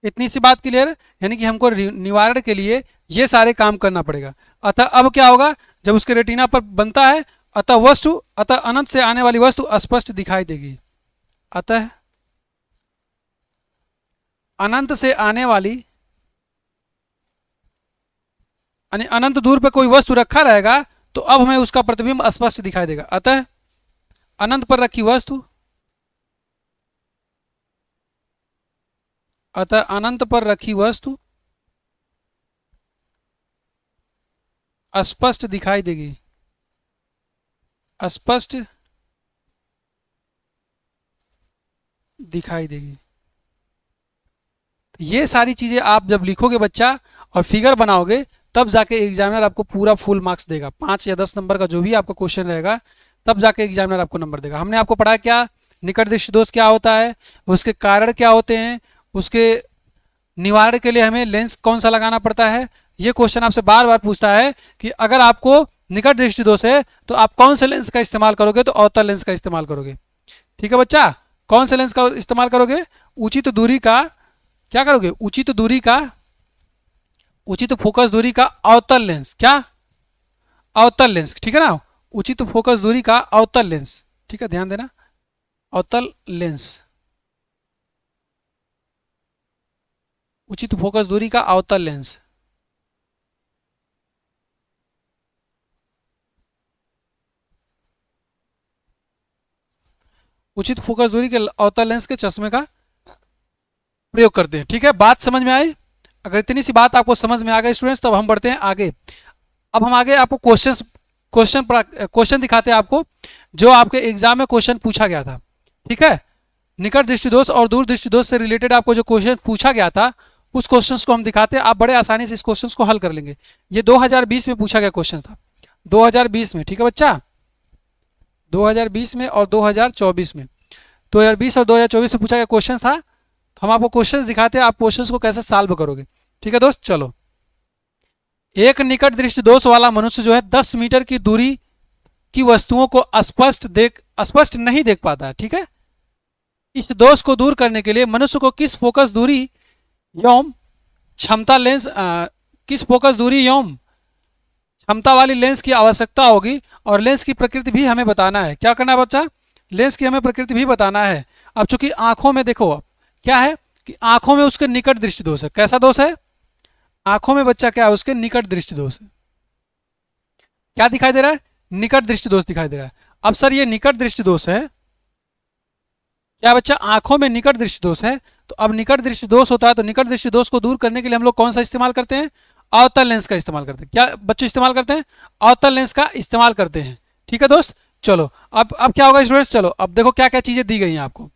इतनी सी बात क्लियर है? यानी कि हमको निवारण के लिए ये सारे काम करना पड़ेगा। अतः अब क्या होगा, जब उसके रेटिना पर बनता है अतः अनंत से आने वाली वस्तु स्पष्ट दिखाई देगी। अतः अनंत से आने वाली, यानी अनंत दूर पर कोई वस्तु रखा रहेगा तो अब हमें उसका प्रतिबिंब स्पष्ट दिखाई देगा। अतः अनंत पर रखी वस्तु, अतः अनंत पर रखी वस्तु स्पष्ट दिखाई देगी। स्पष्ट दिखाई देगी। ये सारी चीजें आप जब लिखोगे बच्चा और फिगर बनाओगे तब जाके एग्जामिनर आपको पूरा फुल मार्क्स देगा। 5 या 10 नंबर का जो भी आपका क्वेश्चन रहेगा तब जाके एग्जामिनर आपको नंबर देगा। हमने आपको पढ़ा क्या, निकट दृष्टि दोष क्या होता है, उसके कारण क्या होते हैं, उसके निवारण के लिए हमें लेंस कौन सा लगाना पड़ता है। ये क्वेश्चन आपसे बार बार पूछता है कि अगर आपको निकट दृष्टि दोष है तो आप कौन से लेंस का इस्तेमाल करोगे? तो अवतल लेंस का इस्तेमाल करोगे। ठीक है बच्चा, कौन से लेंस का इस्तेमाल करोगे? उचित दूरी का क्या करोगे? उचित फोकस दूरी का अवतल लेंस। क्या? अवतल लेंस, ठीक है ना। उचित फोकस दूरी का अवतल लेंस, ठीक है, ध्यान देना, अवतल लेंस, उचित फोकस दूरी का अवतल लेंस। उचित फोकस दूरी के अवतल लेंस के चश्मे का प्रयोग करते हैं। ठीक है, बात समझ में आई? अगर इतनी सी बात आपको समझ में आ गई स्टूडेंट्स, तब हम बढ़ते हैं आगे। अब हम आगे आपको क्वेश्चन दिखाते हैं आपको, जो आपके एग्जाम में क्वेश्चन पूछा गया था। ठीक है, निकट दृष्टि दोष और दूर दृष्टि दोष से रिलेटेड आपको जो क्वेश्चन पूछा गया था उस क्वेश्चन को हम दिखाते हैं। आप बड़े आसानी से इस क्वेश्चन को हल कर लेंगे। ये 2020 में पूछा गया क्वेश्चन था, 2020 में। ठीक है बच्चा, 2020 में और 2024 में, 2020 और 2024 में पूछा गया क्वेश्चन था। तो हम आपको क्वेश्चंस दिखाते हैं, आप क्वेश्चंस को कैसे सॉल्व करोगे। ठीक है दोस्त, चलो। एक निकट दृष्टि दोष वाला मनुष्य जो है 10 मीटर की दूरी की वस्तुओं को स्पष्ट नहीं देख पाता है। ठीक है, इस दोष को दूर करने के लिए मनुष्य को किस फोकस दूरी एवं क्षमता वाली लेंस की आवश्यकता होगी। और लेंस की प्रकृति भी हमें बताना है। क्या करना है बच्चा? लेंस की हमें प्रकृति भी बताना है। अब चूंकि आंखों में देखो क्या है कि आंखों में उसके निकट दृष्टि दोष है। कैसा दोष है? आंखों में बच्चा क्या है? उसके निकट दृष्टि दोष है। क्या दिखाई दे रहा है? निकट दृष्टि दोष दिखाई दे रहा है। अब सर ये निकट दृष्टि दोष है क्या बच्चा? आंखों में निकट दृष्टि दोष है। तो अब निकट दृष्टि दोष होता है तो निकट दृष्टि दोष को दूर करने के लिए हम लोग कौन सा इस्तेमाल करते हैं? अवतल लेंस का इस्तेमाल करते हैं। क्या बच्चे इस्तेमाल करते हैं? अवतल लेंस का इस्तेमाल करते हैं। ठीक है दोस्त, चलो अब क्या होगा स्टूडेंट्स? चलो अब देखो क्या क्या चीजें दी गई हैं आपको।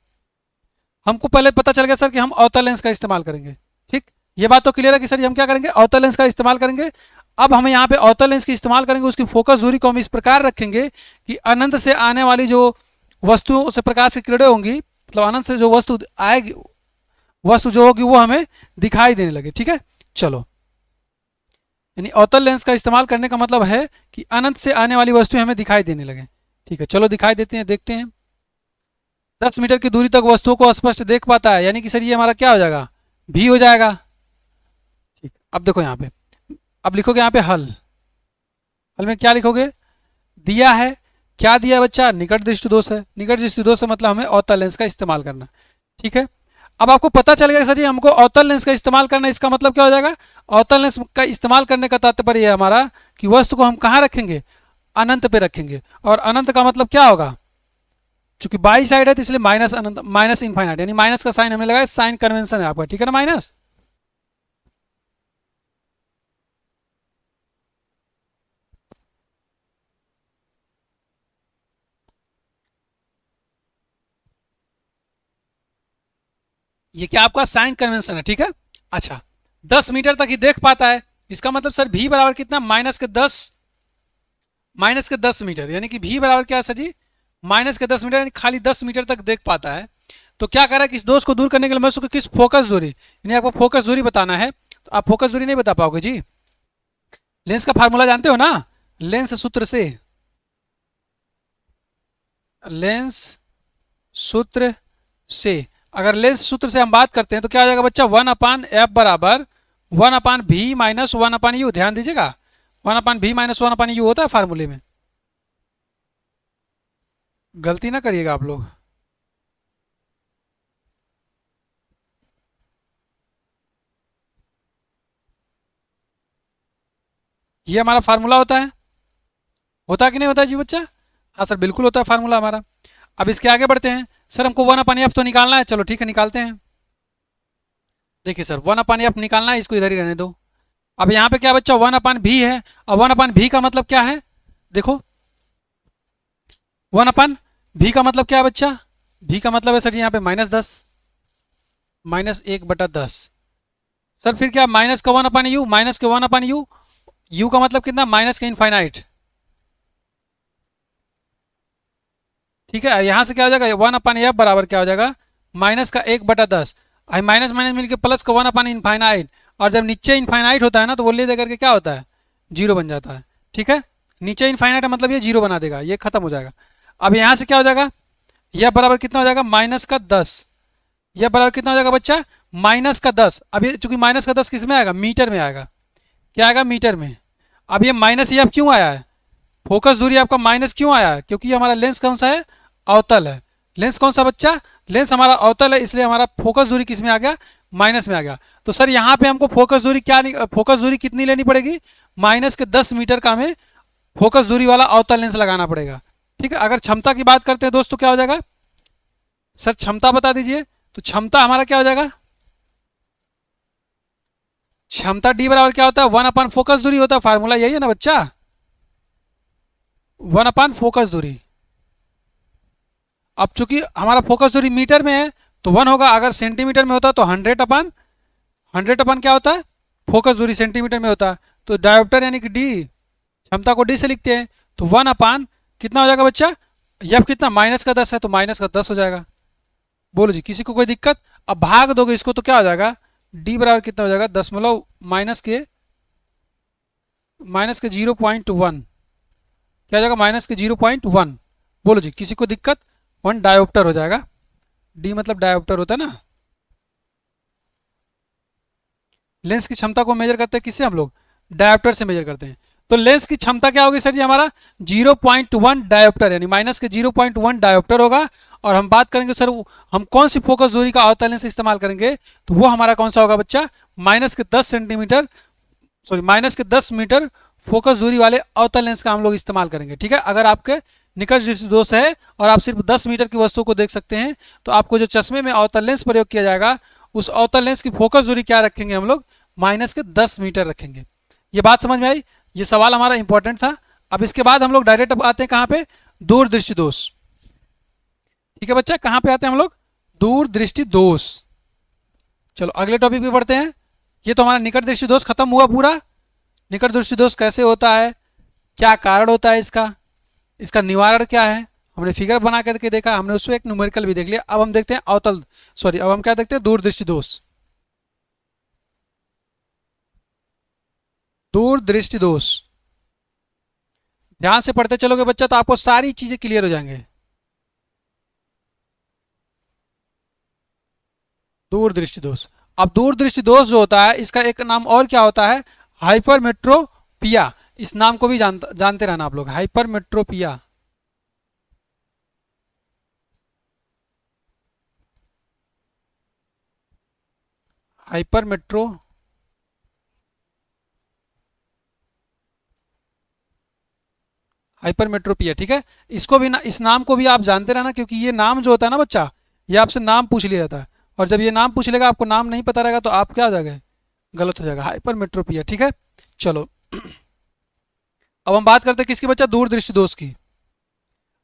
हमको पहले पता चल गया सर कि हम अवतल लेंस का इस्तेमाल करेंगे। ठीक, ये बात तो क्लियर है कि सर हम क्या करेंगे? अवतल लेंस का इस्तेमाल करेंगे। अब हम यहाँ पे अवतल लेंस की इस्तेमाल करेंगे, उसकी फोकस दूरी को हम इस प्रकार रखेंगे कि अनंत से आने वाली जो वस्तुओं से प्रकाश की किरणें होंगी, मतलब अनंत से जो वस्तु आएगी, वस्तु जो होगी वो हमें दिखाई देने लगे। ठीक है, चलो, यानी अवतल लेंस का इस्तेमाल करने का मतलब है कि अनंत से आने वाली वस्तुएं हमें दिखाई देने लगे। ठीक है, चलो दिखाई देते हैं, देखते हैं। 10 मीटर की दूरी तक वस्तुओं को स्पष्ट देख पाता है, यानी कि सर ये हमारा क्या हो जाएगा, भी हो जाएगा। ठीक, अब देखो यहाँ पे, अब लिखोगे यहाँ पे हल। हल में क्या लिखोगे, दिया है, क्या दिया है बच्चा, निकट दृष्टि दोष है। निकट दृष्टि दोष है मतलब हमें अवतल लेंस का इस्तेमाल करना। ठीक है, अब आपको पता चल गया सर जी हमको अवतल लेंस का इस्तेमाल करना, इसका मतलब क्या हो जाएगा, अवतल लेंस का इस्तेमाल करने का तात्पर्य है हमारा कि वस्तु को हम कहाँ रखेंगे, अनंत पे रखेंगे। और अनंत का मतलब क्या होगा, चूंकि बाई साइड है तो इसलिए माइनस अनंत, माइनस इनफाइनाइट, यानी माइनस का साइन हमें लगाया, साइन कन्वेंशन है आपका, ठीक है ना, माइनस। ये क्या आपका साइन कन्वेंशन है, ठीक है। अच्छा, 10 मीटर तक ही देख पाता है, इसका मतलब सर भी बराबर कितना, -10 मीटर, यानी कि भी बराबर क्या है सर जी, -10 मीटर, यानी खाली 10 मीटर तक देख पाता है। तो क्या कह रहा है कि इस दोष को दूर करने के लिए मैं उसको किस फोकस दूरी, यानी आपको फोकस दूरी बताना है, तो आप फोकस दूरी नहीं बता पाओगे जी। लेंस का फार्मूला जानते हो ना, लेंस सूत्र से, लेंस सूत्र से, अगर लेंस सूत्र से हम बात करते हैं तो क्या हो जाएगा बच्चा, 1/f बराबर 1/v माइनस 1/u। ध्यान दीजिएगा, 1/v माइनस 1/u होता है फार्मूले में, गलती ना करिएगा आप लोग। ये हमारा फार्मूला होता है कि नहीं होता है जी बच्चा, हाँ सर बिल्कुल होता है फार्मूला हमारा। अब इसके आगे बढ़ते हैं, सर हमको 1/f तो निकालना है, चलो ठीक है निकालते हैं। देखिए सर 1/f निकालना है, इसको इधर ही रहने दो। अब यहाँ पे क्या बच्चा, 1/v है, और 1/v का मतलब क्या है, देखो 1/v का मतलब क्या है बच्चा, v का मतलब है सर जी यहाँ पे -10, -1/10। सर फिर क्या, माइनस का 1/u, माइनस के 1/u, u का मतलब कितना, माइनस का इनफाइनाइट। ठीक है, यहाँ से क्या हो जाएगा, 1/f बराबर क्या हो जाएगा, -1/10, माइनस माइनस मिलकर प्लस का 1/इनफाइनाइट। और जब नीचे इनफाइनाइट होता है ना तो वो ले दे करके क्या होता है, जीरो बन जाता है। ठीक है, नीचे इनफाइनाइट है मतलब ये जीरो बना देगा, ये खत्म हो जाएगा। अब यहाँ से क्या हो जाएगा, यह बराबर कितना हो जाएगा, -10। यह बराबर कितना हो जाएगा बच्चा, -10। अब ये चूंकि -10 किस में आएगा, मीटर में आएगा, क्या आएगा, मीटर में। अब ये माइनस ये क्यों आया है, फोकस दूरी आपका माइनस क्यों आया है, क्योंकि हमारा लेंस कौन सा है, अवतल है। लेंस कौन सा बच्चा, लेंस हमारा अवतल है, इसलिए हमारा फोकस दूरी किस में आ गया, माइनस में आ गया। तो सर यहाँ पे हमको फोकस दूरी क्या, फोकस दूरी कितनी लेनी पड़ेगी, -10 मीटर का हमें फोकस दूरी वाला अवतल लेंस लगाना पड़ेगा। ठीक है, अगर क्षमता की बात करते हैं दोस्तों क्या हो जाएगा, सर क्षमता बता दीजिए। तो क्षमता हमारा क्या हो जाएगा, क्षमता डी बराबर क्या होता है, 1/फोकस दूरी होता है, फार्मूला यही है ना बच्चा, 1/फोकस दूरी। अब चूंकि हमारा फोकस दूरी मीटर में है तो 1 होगा, अगर सेंटीमीटर में होता तो 100/100 क्या होता है, फोकस दूरी सेंटीमीटर में होता है। तो डायोप्टर यानी कि डी, क्षमता को डी से लिखते हैं, तो 1/ कितना हो जाएगा बच्चा, एफ कितना, -10 है तो -10 हो जाएगा। बोलो जी, किसी को कोई दिक्कत। अब भाग दोगे इसको तो क्या हो जाएगा, डी बराबर कितना हो जाएगा, दशमलव माइनस के 0.1, क्या हो जाएगा, -0.1। बोलो जी, किसी को दिक्कत, 1 डायोप्टर हो जाएगा, डी मतलब डायोप्टर होता है ना। लेंस की क्षमता को मेजर करते हैं किससे, हम लोग डायोप्टर से मेजर करते हैं। तो लेंस की क्षमता क्या होगी सर जी, हमारा 0.1 डायोप्टर, यानी माइनस के 0.1 डायोप्टर होगा। और हम बात करेंगे सर हम कौन सी फोकस दूरी का अवतल लेंस इस्तेमाल करेंगे, तो वो हमारा कौन सा होगा बच्चा, -10 मीटर फोकस दूरी वाले अवतल लेंस का हम लोग इस्तेमाल करेंगे। ठीक है, अगर आपके निकट दृष्टि दोष है और आप सिर्फ 10 मीटर की वस्तु को देख सकते हैं तो आपको जो चश्मे में अवतल लेंस प्रयोग किया जाएगा उस अवतल लेंस की फोकस दूरी क्या रखेंगे हम लोग, -10 मीटर रखेंगे। ये बात समझ में आई, ये सवाल हमारा इंपॉर्टेंट था। अब इसके बाद हम लोग डायरेक्ट अब आते हैं कहाँ पे, दूर दृष्टि दोष। ठीक है बच्चा, कहाँ पे आते हैं हम लोग, दूर दृष्टि दोष। चलो अगले टॉपिक पे बढ़ते हैं। ये तो हमारा निकट दृष्टि दोष खत्म हुआ पूरा। निकट दृष्टि दोष कैसे होता है, क्या कारण होता है इसका, इसका निवारण क्या है, हमने फिगर बना करके देखा, हमने उसमें एक न्यूमेरिकल भी देख लिया। अब हम देखते हैं अब हम क्या देखते हैं, दूर दृष्टि दोष। दूर दृष्टि दोष ध्यान से पढ़ते चलोगे बच्चा तो आपको सारी चीजें क्लियर हो जाएंगे। दूरदृष्टि दोष। अब दूरदृष्टि दोष जो होता है इसका एक नाम और क्या होता है, हाइपरमेट्रोपिया। इस नाम को भी जानते रहना आप लोग, हाइपरमेट्रोपिया। हाइपरमेट्रो हाइपरमेट्रोपिया, ठीक है। इसको भी ना, इस नाम को भी आप जानते रहना, क्योंकि ये नाम जो होता है ना बच्चा, ये आपसे नाम पूछ लिया जाता है। और जब ये नाम पूछ लेगा, आपको नाम नहीं पता रहेगा, तो आप क्या हो जाएगा, गलत हो जाएगा, हाइपरमेट्रोपिया, ठीक है। चलो अब हम बात करते हैं किसकी बच्चा, दूरदृष्टि दोष की।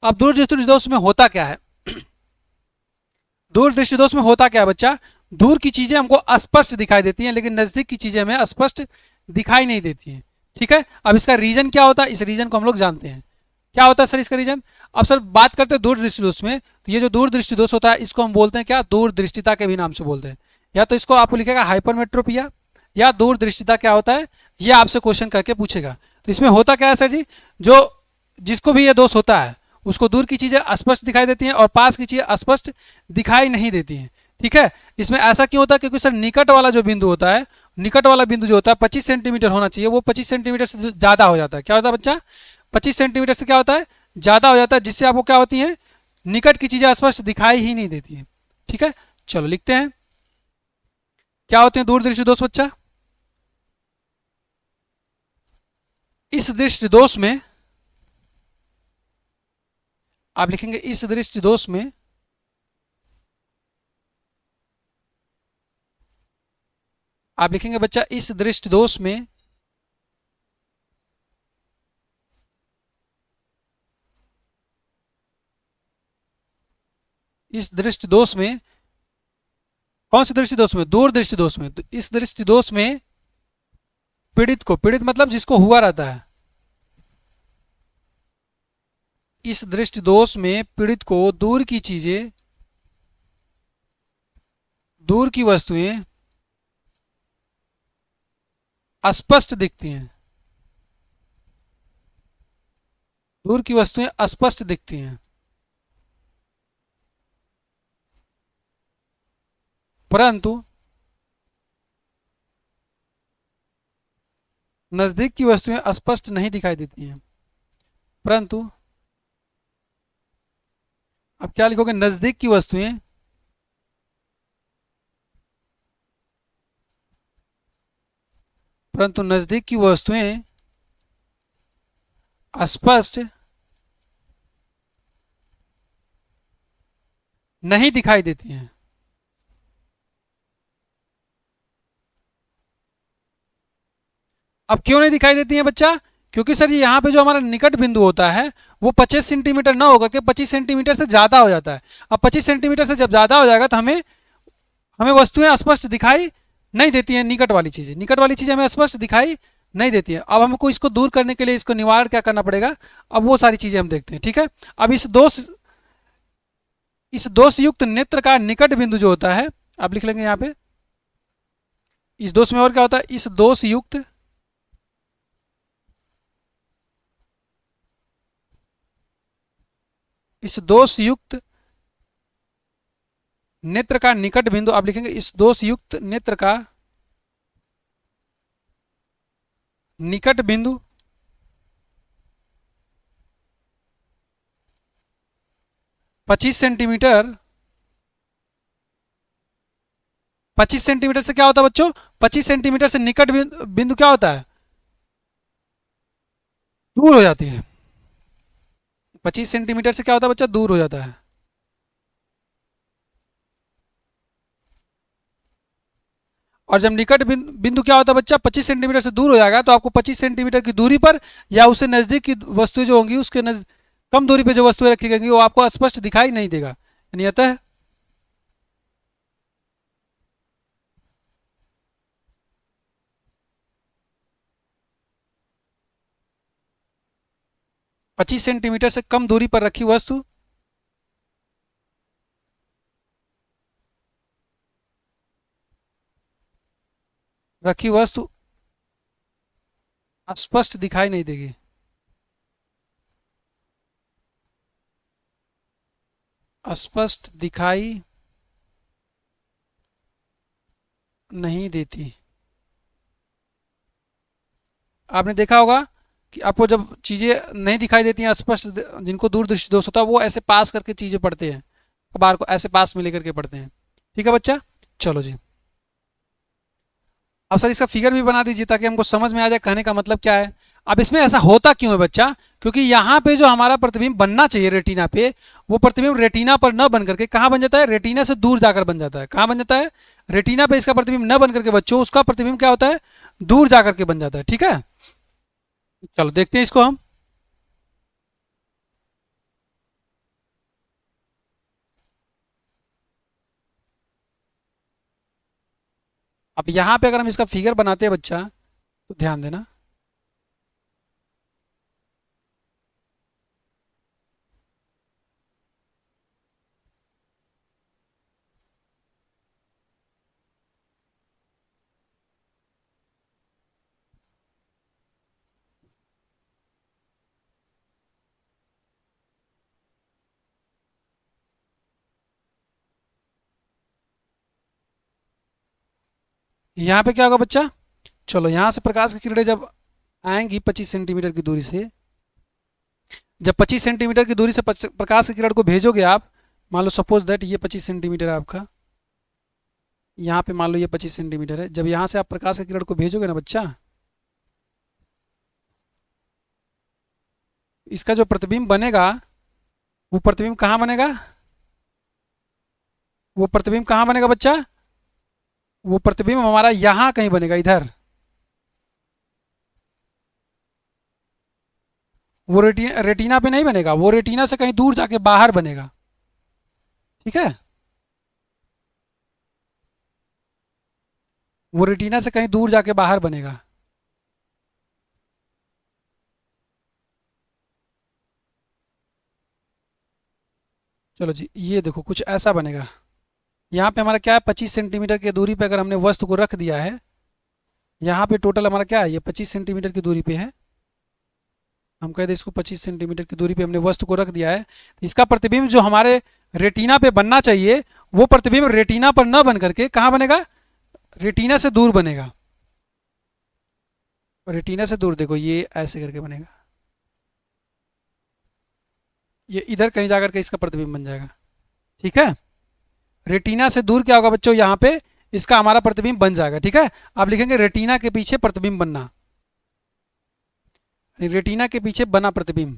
अब दूरदृष्टि दोष में होता क्या है, दूरदृष्टि दोष में होता क्या है बच्चा, दूर की चीजें हमको स्पष्ट दिखाई देती हैं, लेकिन नजदीक की चीजें हमें स्पष्ट दिखाई नहीं देती हैं, ठीक है। अब इसका रीजन क्या होता है, इस रीजन को हम लोग जानते हैं। क्या होता है सर इसका रीजन। अब सर बात करते हैं दूरदृष्टि दोष में, तो ये जो दूरदृष्टि दोष होता है इसको हम बोलते हैं क्या, दूरदृष्टिता के भी नाम से बोलते हैं। या तो इसको आपको लिखेगा हाइपरमेट्रोपिया, या दूरदृष्टिता क्या होता है, ये आपसे क्वेश्चन करके पूछेगा। तो इसमें होता क्या है सर जी, जो जिसको भी ये दोष होता है उसको दूर की चीजें स्पष्ट दिखाई देती हैं और पास की चीजें स्पष्ट दिखाई नहीं देती हैं, ठीक है। इसमें ऐसा क्यों होता है, क्योंकि सर निकट वाला जो बिंदु होता है, निकट वाला बिंदु जो होता है 25 सेंटीमीटर होना चाहिए, वो 25 सेंटीमीटर से ज़्यादा हो जाता है। क्या होता है बच्चा, 25 सेंटीमीटर से क्या होता है, ज़्यादा हो जाता है, जिससे आपको क्या होती है, निकट की चीज़ें स्पष्ट दिखाई ही नहीं देती हैं, ठीक है। चलो लिखते हैं, क्या होते हैं दूरदृष्टि दोष बच्चा। इस दृष्टि दोष में आप लिखेंगे, इस दृष्टि दोष में आप लिखेंगे बच्चा, इस दृष्टि दोष में इस दृष्टि दोष में, कौन सी दृष्टि दोष में, दूर दृष्टि दोष में। तो इस दृष्टि दोष में पीड़ित को, पीड़ित मतलब जिसको हुआ रहता है, इस दृष्टि दोष में पीड़ित को दूर की चीजें, दूर की वस्तुएं स्पष्ट दिखती हैं, दूर की वस्तुएं स्पष्ट दिखती हैं, परंतु नजदीक की वस्तुएं स्पष्ट नहीं दिखाई देती हैं। परंतु अब क्या लिखोगे, नजदीक की वस्तुएं परंतु नजदीक की वस्तुएं स्पष्ट नहीं दिखाई देती हैं। अब क्यों नहीं दिखाई देती हैं बच्चा, क्योंकि सर ये यहाँ पे जो हमारा निकट बिंदु होता है वो 25 सेंटीमीटर ना होकर के 25 सेंटीमीटर से ज़्यादा हो जाता है। अब 25 सेंटीमीटर से जब ज़्यादा हो जाएगा तो हमें हमें वस्तुएं स्पष्ट दिखाई नहीं देती हैं, निकट वाली चीज़ें हमें स्पष्ट दिखाई नहीं देती है। अब हमको इसको दूर करने के लिए इसको निवारण क्या करना पड़ेगा, अब वो सारी चीज़ें हम देखते हैं, ठीक है। अब इस दोष युक्त नेत्र का निकट बिंदु जो होता है, आप लिख लेंगे यहाँ पे, इस दोष में और क्या होता है, इस दोष युक्त नेत्र का निकट बिंदु, आप लिखेंगे इस दोष युक्त नेत्र का निकट बिंदु 25 सेंटीमीटर, 25 सेंटीमीटर से क्या होता है बच्चों, 25 सेंटीमीटर से निकट बिंदु क्या होता है, दूर हो जाती है। 25 सेंटीमीटर से क्या होता है बच्चा, दूर हो जाता है। और जब निकट बिंदु क्या होता है बच्चा, 25 सेंटीमीटर से दूर हो जाएगा, तो आपको 25 सेंटीमीटर की दूरी पर या उससे नजदीक की वस्तुएं जो होंगी उसके कम दूरी पे जो वस्तुएं रखी गई वो आपको स्पष्ट दिखाई नहीं देगा, यानी अतः 25 सेंटीमीटर से कम दूरी पर रखी वस्तु स्पष्ट दिखाई नहीं देगी। स्पष्ट दिखाई नहीं देती। आपने देखा होगा कि आपको जब चीज़ें नहीं दिखाई देती हैं स्पष्ट, जिनको दूर दृष्टि दोष होता है वो ऐसे पास करके चीज़ें पढ़ते हैं, अखबार को ऐसे पास में लेकर के पढ़ते हैं। ठीक है बच्चा, चलो जी। अब सर इसका फिगर भी बना दीजिए ताकि हमको समझ में आ जाए कहने का मतलब क्या है। अब इसमें ऐसा होता क्यों है बच्चा, क्योंकि यहाँ पे जो हमारा प्रतिबिंब बनना चाहिए रेटिना पे, वो प्रतिबिंब रेटिना पर न बन करके कहाँ बन जाता है, रेटिना से दूर जाकर बन जाता है। कहाँ बन जाता है, रेटिना पे इसका प्रतिबिंब न बन करके बच्चों उसका प्रतिबिंब क्या होता है, दूर जाकर के बन जाता है। ठीक है, चलो देखते हैं इसको हम। अब यहाँ पे अगर हम इसका फिगर बनाते हैं बच्चा, तो ध्यान देना। यहाँ पे क्या होगा बच्चा, चलो यहाँ से प्रकाश की किरणें जब आएंगी 25 सेंटीमीटर की दूरी से, जब 25 सेंटीमीटर की दूरी से प्रकाश की किरण को भेजोगे आप, मान लो सपोज दैट ये 25 सेंटीमीटर है आपका, यहाँ पे मान लो ये 25 सेंटीमीटर है, जब यहाँ से आप प्रकाश की किरण को भेजोगे ना बच्चा, इसका जो प्रतिबिंब बनेगा वो प्रतिबिंब कहाँ बनेगा, वो प्रतिबिंब कहाँ बनेगा बच्चा, वो प्रतिबिंब हमारा यहाँ कहीं बनेगा, इधर। वो रेटिना पे नहीं बनेगा, वो रेटिना से कहीं दूर जाके बाहर बनेगा। ठीक है, वो रेटिना से कहीं दूर जाके बाहर बनेगा। चलो जी, ये देखो कुछ ऐसा बनेगा। यहाँ पे हमारा क्या है, 25 सेंटीमीटर की दूरी पे अगर हमने वस्तु को रख दिया है, यहाँ पे टोटल हमारा क्या है, ये 25 सेंटीमीटर की दूरी पे है, हम कहते हैं इसको 25 सेंटीमीटर की दूरी पे हमने वस्तु को रख दिया है। तो इसका प्रतिबिंब जो हमारे रेटिना पे बनना चाहिए, वो प्रतिबिंब रेटिना पर न बन करके कहाँ बनेगा, रेटिना से दूर बनेगा। रेटिना से दूर देखो ये ऐसे करके बनेगा, ये इधर कहीं जाकर के इसका प्रतिबिंब बन जाएगा। ठीक है, रेटिना से दूर क्या होगा बच्चों, यहाँ पे इसका हमारा प्रतिबिंब बन जाएगा। ठीक है, आप लिखेंगे रेटिना के पीछे प्रतिबिंब बनना, रेटिना के पीछे बना प्रतिबिंब।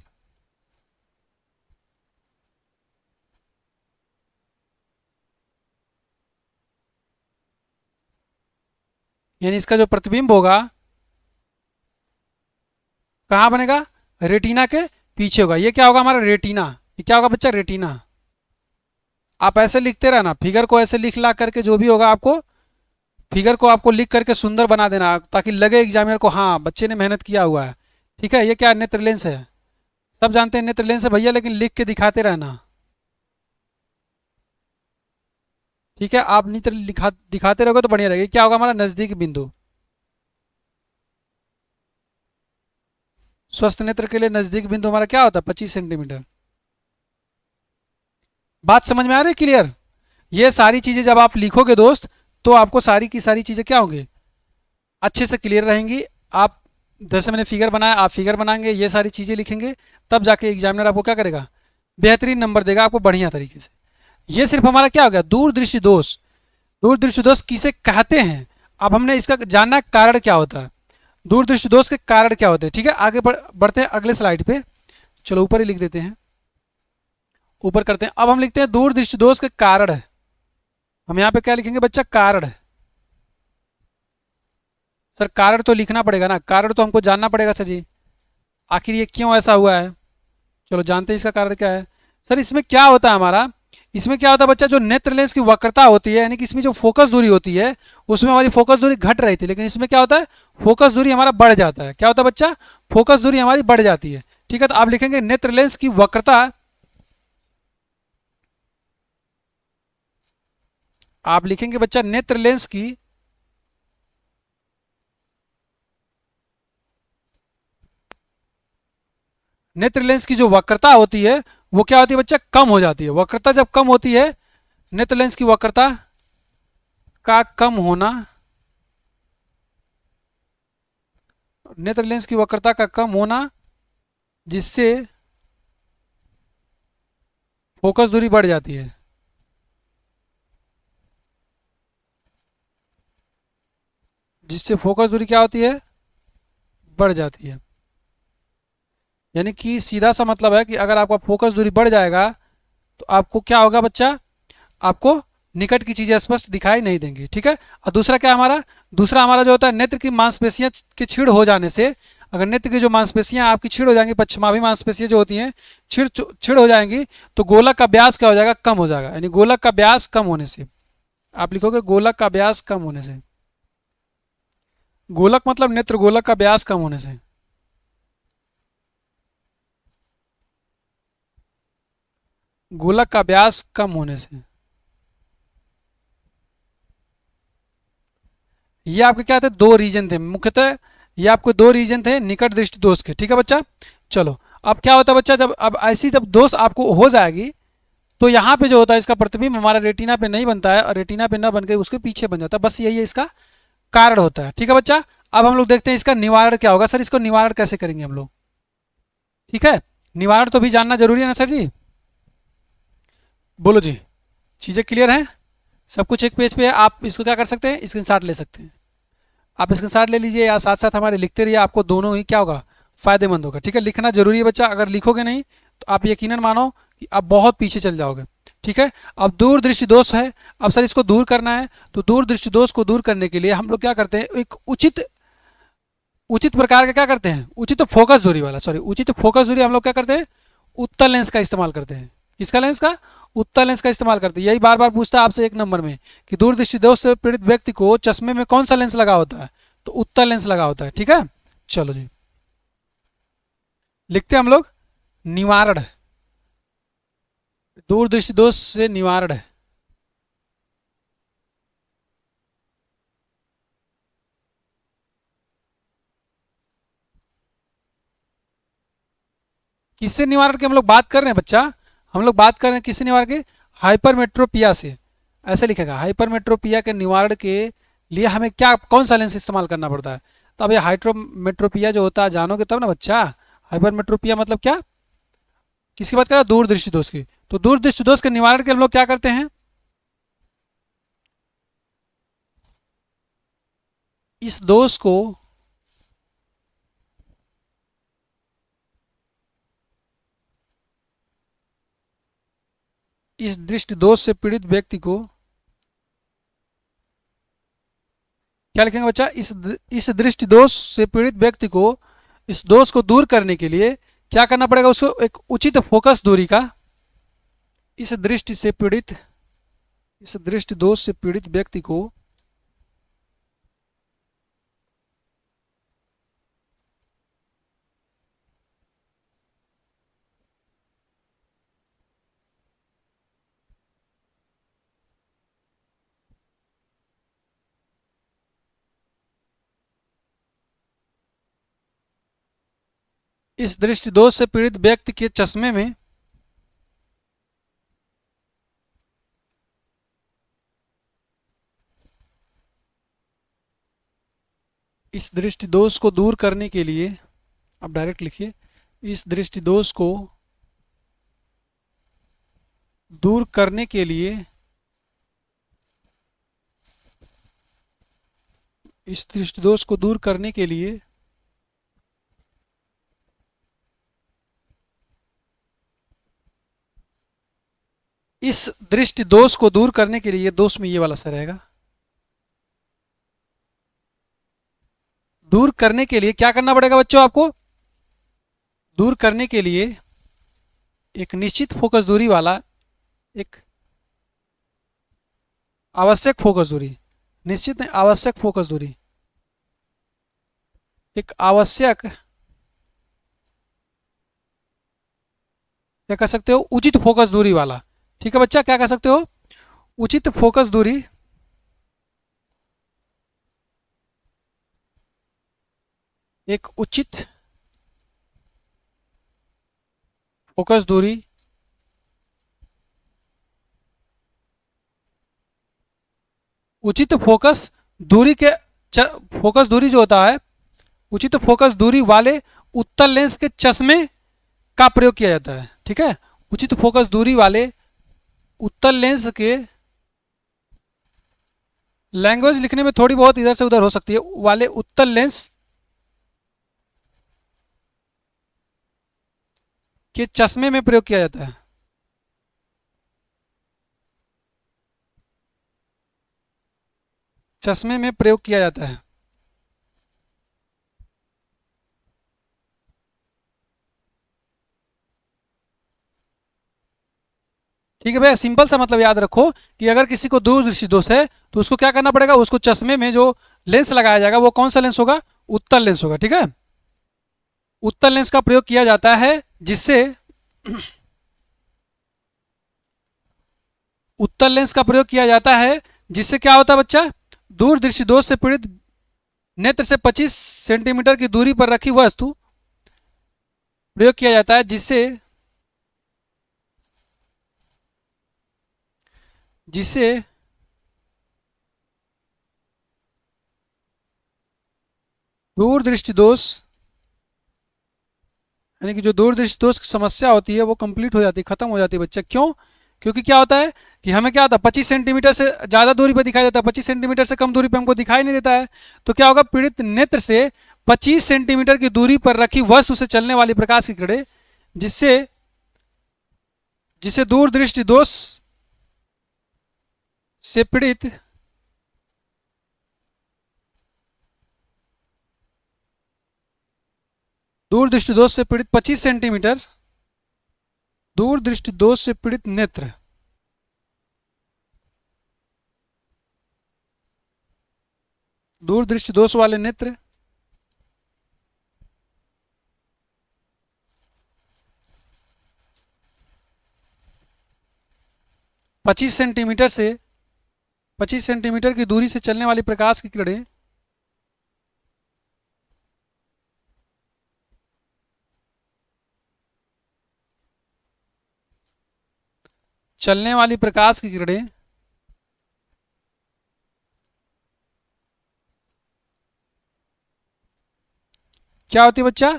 यानी इसका जो प्रतिबिंब होगा कहाँ बनेगा, रेटिना के पीछे होगा। ये क्या होगा हमारा रेटिना, ये क्या होगा बच्चा, रेटिना। आप ऐसे लिखते रहना, फिगर को ऐसे लिख ला करके जो भी होगा आपको, फिगर को आपको लिख करके सुंदर बना देना ताकि लगे एग्जामिनर को हाँ बच्चे ने मेहनत किया हुआ है। ठीक है, ये क्या नेत्र लेंस है, सब जानते हैं नेत्र लेंस है भैया, लेकिन लिख के दिखाते रहना। ठीक है, आप नेत्र दिखाते रहोगे तो बढ़िया रहेगा। क्या होगा हमारा नजदीक बिंदु, स्वस्थ नेत्र के लिए नजदीक बिंदु हमारा क्या होता है, 25 सेंटीमीटर। बात समझ में आ रही है क्लियर। ये सारी चीजें जब आप लिखोगे दोस्त, तो आपको सारी की सारी चीजें क्या होंगी, अच्छे से क्लियर रहेंगी। आप जैसे मैंने फिगर बनाया, आप फिगर बनाएंगे, ये सारी चीजें लिखेंगे, तब जाके एग्जामिनर आपको क्या करेगा, बेहतरीन नंबर देगा आपको बढ़िया तरीके से। ये सिर्फ हमारा क्या हो गया, दूरदृष्टि दोष। दूरदृष्टि दोष किसे कहते हैं, अब हमने इसका जानना कारण क्या होता है, दूरदृष्टि दोष के कारण क्या होते हैं। ठीक है, आगे बढ़ते हैं अगले स्लाइड पे। चलो ऊपर ही लिख देते हैं, ऊपर करते हैं। अब हम लिखते हैं दूरदृष्टि दोष के कारण है। हम यहाँ पे क्या लिखेंगे बच्चा, कारण है। सर कारण तो लिखना पड़ेगा ना, कारण तो हमको जानना पड़ेगा सर जी, आखिर ये क्यों ऐसा हुआ है। चलो जानते हैं इसका कारण क्या है। सर इसमें क्या होता है हमारा, इसमें क्या होता है बच्चा, जो नेत्र लेंस की वक्रता होती है, यानी कि इसमें जो फोकस दूरी होती है, उसमें हमारी फोकस दूरी घट रही थी, लेकिन इसमें क्या होता है, फोकस दूरी हमारा बढ़ जाता है। क्या होता है बच्चा, फोकस दूरी हमारी बढ़ जाती है। ठीक है, तो आप लिखेंगे नेत्र लेंस की वक्रता, आप लिखेंगे बच्चा नेत्र लेंस की नेत्र लेंस की जो वक्रता होती है वो क्या होती है बच्चा, कम हो जाती है। वक्रता जब कम होती है, नेत्र लेंस की वक्रता का कम होना नेत्र लेंस की वक्रता का कम होना जिससे फोकस दूरी बढ़ जाती है। जिससे फोकस दूरी क्या होती है, बढ़ जाती है। यानी कि सीधा सा मतलब है कि अगर आपका फोकस दूरी बढ़ जाएगा तो आपको क्या होगा बच्चा, आपको निकट की चीजें स्पष्ट दिखाई नहीं देंगी। ठीक है। और दूसरा क्या हमारा, दूसरा हमारा जो होता है नेत्र की मांसपेशियां के छीड़ हो जाने से, अगर नेत्र की जो मांसपेशियां आपकी छीड़ हो जाएंगी, पश्चिमाभी मांसपेशियां जो होती हैं छीड़ छीड़ हो जाएंगी, तो गोलक का व्यास क्या हो जाएगा, कम हो जाएगा। यानी गोलक का व्यास कम होने से, आप लिखोगे गोलक का व्यास कम होने से। गोलक मतलब नेत्र गोलक का व्यास कम होने से। गोलक का व्यास कम होने से। ये आपके क्या थे, दो रीजन थे मुख्यतः। ये आपके दो रीजन थे निकट दृष्टि दोष के। ठीक है बच्चा। चलो अब क्या होता है बच्चा, जब अब ऐसी जब दोष आपको हो जाएगी तो यहाँ पे जो होता है इसका प्रतिबिंब हमारा रेटिना पे नहीं बनता है, और रेटिना पे ना बन के उसके पीछे बन जाता है। बस यही है इसका कारण होता है। ठीक है बच्चा। अब हम लोग देखते हैं इसका निवारण क्या होगा। सर इसको निवारण कैसे करेंगे हम लोग। ठीक है, निवारण तो भी जानना जरूरी है ना सर जी। बोलो जी, चीज़ें क्लियर हैं, सब कुछ एक पेज पे है। आप इसको क्या कर सकते हैं, स्क्रीनशॉट ले सकते हैं। आप स्क्रीनशॉट ले लीजिए या साथ साथ हमारे लिखते रहिए, आपको दोनों ही क्या होगा, फायदेमंद होगा। ठीक है, लिखना जरूरी है बच्चा। अगर लिखोगे नहीं तो आप यकीनन मानो कि आप बहुत पीछे चल जाओगे। ठीक है। अब दूर दृष्टि दोष है। अब सर इसको दूर करना है, तो दूर दृष्टि दोष को दूर करने के लिए हम लोग क्या करते हैं, एक उचित उचित प्रकार का क्या करते हैं, उचित फोकस दूरी वाला, सॉरी उचित फोकस दूरी हम लोग क्या करते हैं, उत्तल लेंस का इस्तेमाल करते हैं। किसका लेंस का, उत्तल लेंस का इस्तेमाल करते हैं। यही बार बार पूछता है आपसे एक नंबर में कि दूरदृष्टि दोष से पीड़ित व्यक्ति को चश्मे में कौन सा लेंस लगा होता है, तो उत्तल लेंस लगा होता है। ठीक है। चलो जी, लिखते हैं हम लोग निवारण, दूरदृष्टि दोष से निवारण है। किससे निवारण की हम लोग बात कर रहे हैं बच्चा, हम लोग बात कर रहे हैं किससे निवारण के, हाइपरमेट्रोपिया से। ऐसे लिखेगा, हाइपरमेट्रोपिया के निवारण के लिए हमें क्या, कौन सा लेंस इस्तेमाल करना पड़ता है। तो अब ये हाइड्रोमेट्रोपिया जो होता है जानोगे तब ना बच्चा। हाइपरमेट्रोपिया मतलब क्या, किसकी बात कर रहा है, दूरदृष्टि दोष की। तो दूरदृष्टि दोष के निवारण के हम लोग क्या करते हैं, इस दोष को इस दृष्टि दोष से पीड़ित व्यक्ति को क्या लिखेंगे बच्चा, इस दृष्टि दोष से पीड़ित व्यक्ति को, इस दोष को दूर करने के लिए क्या करना पड़ेगा, उसको एक उचित फोकस दूरी का, इस दृष्टि से पीड़ित, इस दृष्टि दोष से पीड़ित व्यक्ति को इस दृष्टि दोष से पीड़ित व्यक्ति के चश्मे में इस दृष्टि दोष को दूर करने के लिए, आप डायरेक्ट लिखिए, इस दृष्टि दोष को दूर करने के लिए, इस दृष्टि दोष को दूर करने के लिए इस दृष्टि दोष को दूर करने के लिए, ये दोष में ये वाला सा रहेगा, दूर करने के लिए क्या करना पड़ेगा बच्चों आपको, दूर करने के लिए एक निश्चित फोकस दूरी वाला, एक आवश्यक फोकस दूरी, निश्चित नहीं आवश्यक फोकस दूरी, एक आवश्यक, क्या कह सकते हो, उचित फोकस दूरी वाला। ठीक है बच्चा, क्या कह सकते हो, उचित फोकस दूरी, एक उचित फोकस दूरी, उचित फोकस दूरी के फोकस दूरी जो होता है उचित फोकस दूरी वाले उत्तल लेंस के चश्मे का प्रयोग किया जाता है। ठीक है, उचित फोकस दूरी वाले उत्तल लेंस के, लैंग्वेज लिखने में थोड़ी बहुत इधर से उधर हो सकती है, वाले उत्तल लेंस के चश्मे में प्रयोग किया जाता है। चश्मे में प्रयोग किया जाता है। ठीक है भैया, सिंपल सा मतलब याद रखो कि अगर किसी को दूरदृष्टि दोष है तो उसको क्या करना पड़ेगा, उसको चश्मे में जो लेंस लगाया जाएगा वो कौन सा लेंस होगा, उत्तल लेंस होगा। ठीक है, उत्तल लेंस का प्रयोग किया जाता है जिससे उत्तल लेंस का प्रयोग किया जाता है जिससे क्या होता है बच्चा, दूरदृष्टि दोष से पीड़ित नेत्र से 25 सेंटीमीटर की दूरी पर रखी वस्तु प्रयोग किया जाता है जिससे जिससे दूरदृष्टि दोष, यानी कि जो दूरदृष्टि दोष की समस्या होती है वो कंप्लीट हो जाती है, खत्म हो जाती है बच्चा। क्यों? क्योंकि क्या होता है कि हमें क्या होता है, 25 सेंटीमीटर से ज़्यादा दूरी पर दिखाई देता है, 25 सेंटीमीटर से कम दूरी पर हमको दिखाई नहीं देता है। तो क्या होगा, पीड़ित नेत्र से 25 सेंटीमीटर की दूरी पर रखी वस्तु से चलने वाली प्रकाश की किरणें जिससे जिसे दूरदृष्टि दोष से पीड़ित दूरदृष्टि दोष से पीड़ित 25 सेंटीमीटर, दूरदृष्टि दोष से पीड़ित नेत्र, दूरदृष्टि दोष वाले नेत्र पच्चीस सेंटीमीटर से 25 सेंटीमीटर की दूरी से चलने वाली प्रकाश की किरणें चलने वाली प्रकाश की किरणें क्या होती है बच्चा,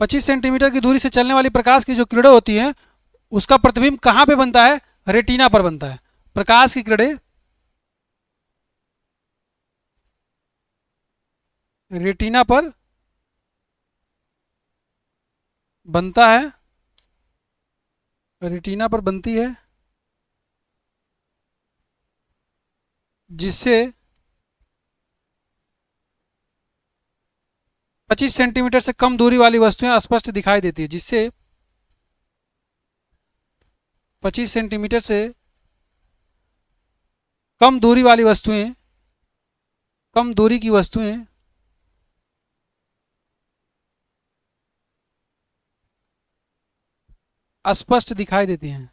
25 सेंटीमीटर की दूरी से चलने वाली प्रकाश की जो किरणें होती हैं उसका प्रतिबिंब कहाँ पे बनता है, रेटिना पर बनता है। प्रकाश की किरणें रेटिना पर बनता है, रेटिना पर बनती है जिससे 25 सेंटीमीटर से कम दूरी वाली वस्तुएं स्पष्ट दिखाई देती है, जिससे 25 सेंटीमीटर से कम दूरी वाली वस्तुएं, कम दूरी की वस्तुएं स्पष्ट दिखाई देती हैं।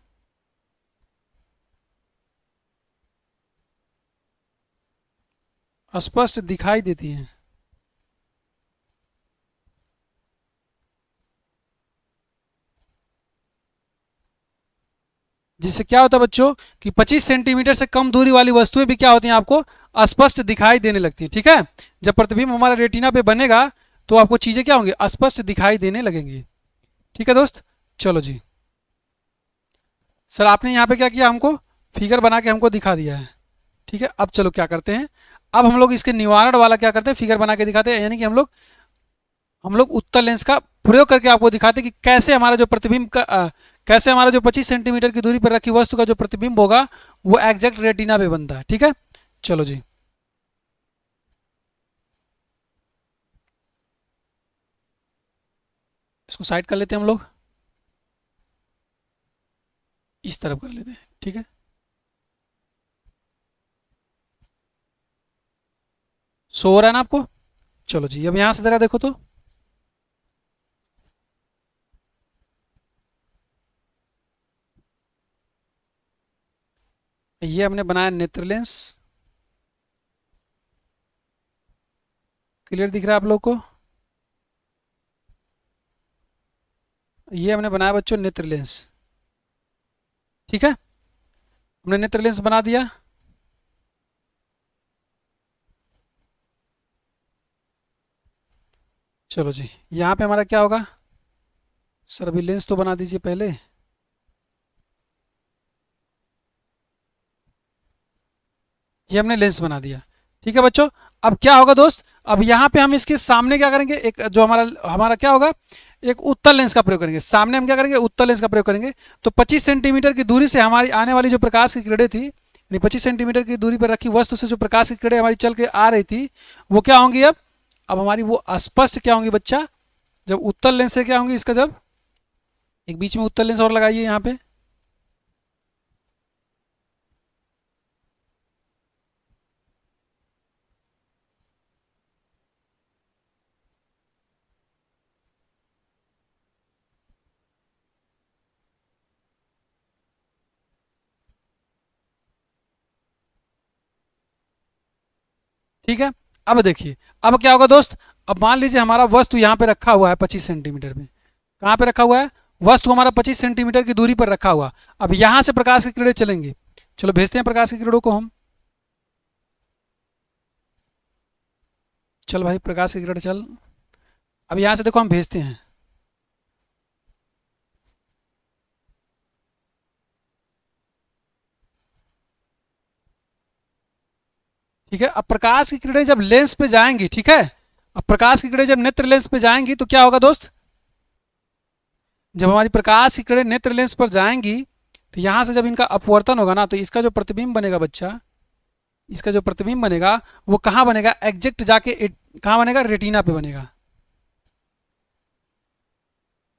स्पष्ट दिखाई देती हैं। जिससे क्या होता है बच्चों कि 25 सेंटीमीटर से कम दूरी वाली वस्तुएं भी क्या होती हैं, आपको स्पष्ट दिखाई देने लगती है। ठीक है, जब प्रतिबिंब हमारा रेटिना पे बनेगा तो आपको चीजें क्या होंगी, स्पष्ट दिखाई देने लगेंगी। ठीक है दोस्त, चलो जी। सर आपने यहाँ पे क्या किया, हमको फिगर बना के हमको दिखा दिया है। ठीक है, अब चलो क्या करते हैं, अब हम लोग इसके निवारण वाला क्या करते हैं, फिगर बना के दिखाते हैं। यानी कि हम लोग उत्तल लेंस का प्रयोग करके आपको दिखाते हैं कि कैसे हमारा जो प्रतिबिंब का कैसे हमारा जो 25 सेंटीमीटर की दूरी पर रखी वस्तु का जो प्रतिबिंब होगा वो एग्जैक्ट रेटिना पे बनता है। ठीक है, चलो जी। इसको साइड कर लेते हैं हम लोग, इस तरफ कर लेते हैं। ठीक है, सो हो रहा है ना आपको? चलो जी, अब यहां से जरा देखो तो, ये हमने बनाया नेत्र लेंस। क्लियर दिख रहा है आप लोग को? ये हमने बनाया बच्चों नेत्र लेंस। ठीक है, हमने नेत्र लेंस बना दिया। चलो जी, यहाँ पे हमारा क्या होगा, सर अभी लेंस तो बना दीजिए पहले। ये हमने लेंस बना दिया। ठीक है बच्चों, अब क्या होगा दोस्त, अब यहाँ पे हम इसके सामने क्या करेंगे, एक जो हमारा हमारा क्या होगा, एक उत्तल लेंस का प्रयोग करेंगे। सामने हम क्या करेंगे, उत्तल लेंस का प्रयोग करेंगे। तो 25 सेंटीमीटर की दूरी से हमारी आने वाली जो प्रकाश की किरणें थी, यानी 25 सेंटीमीटर की दूरी पर रखी वस्तु से जो प्रकाश की किरणें हमारी चल के आ रही थी, वो क्या होंगी, अब हमारी वो स्पष्ट क्या होंगी बच्चा, जब उत्तल लेंस से क्या होंगी, इसका जब एक बीच में उत्तल लेंस और लगाइए यहाँ पे। ठीक है, अब देखिए, अब क्या होगा दोस्त, अब मान लीजिए हमारा वस्तु यहाँ पे रखा हुआ है 25 सेंटीमीटर में। कहाँ पे रखा हुआ है, वस्तु हमारा 25 सेंटीमीटर की दूरी पर रखा हुआ। अब यहाँ से प्रकाश की किरणें चलेंगी। चलो भेजते हैं प्रकाश की किरणों को हम। चल भाई प्रकाश की किरण चल। अब यहाँ से देखो हम भेजते हैं। ठीक है, अब प्रकाश की किरणें जब लेंस पे जाएंगी, ठीक है, अब प्रकाश की किरणें जब नेत्र लेंस पे जाएंगी तो क्या होगा दोस्त, जब हमारी प्रकाश की किरणें नेत्र लेंस पर जाएंगी, तो यहाँ से जब इनका अपवर्तन होगा ना, तो इसका जो प्रतिबिंब बनेगा बच्चा, इसका जो प्रतिबिंब बनेगा वो कहाँ बनेगा, एग्जैक्ट जाके कहाँ बनेगा, रेटिना पे बनेगा।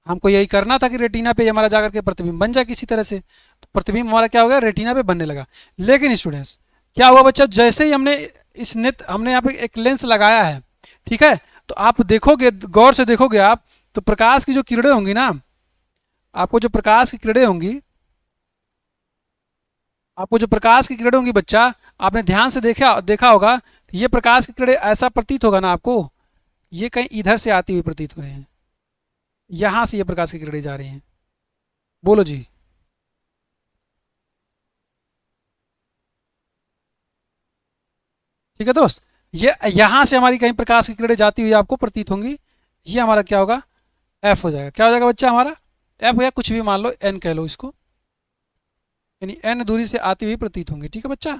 हमको यही करना था कि रेटिना पे हमारा जाकर के प्रतिबिंब बन जाए किसी तरह से। तो प्रतिबिंब हमारा क्या हो गया, रेटिना पे बनने लगा। लेकिन स्टूडेंट्स क्या हुआ बच्चा, जैसे ही हमने इस नेत्र, हमने यहाँ पे एक लेंस लगाया है, ठीक है, तो आप देखोगे, गौर से देखोगे आप, तो प्रकाश की जो किरणें होंगी ना, आपको जो प्रकाश की किरणें होंगी, आपको जो प्रकाश की किरणें होंगी बच्चा, आपने ध्यान से देखा देखा होगा, तो ये प्रकाश की किरणें ऐसा प्रतीत होगा ना आपको, ये कहीं इधर से आती हुई प्रतीत हो रहे हैं, यहां से ये प्रकाश की किरणें जा रही हैं। बोलो जी। ठीक है दोस्त, ये यहां से हमारी कहीं प्रकाश की किरणें जाती हुई आपको प्रतीत होंगी। ये हमारा क्या होगा, एफ हो जाएगा। क्या हो जाएगा बच्चा हमारा, एफ हो गया, कुछ भी मान लो, एन कह लो इसको, यानी एन दूरी से आती हुई प्रतीत होंगी। ठीक है बच्चा,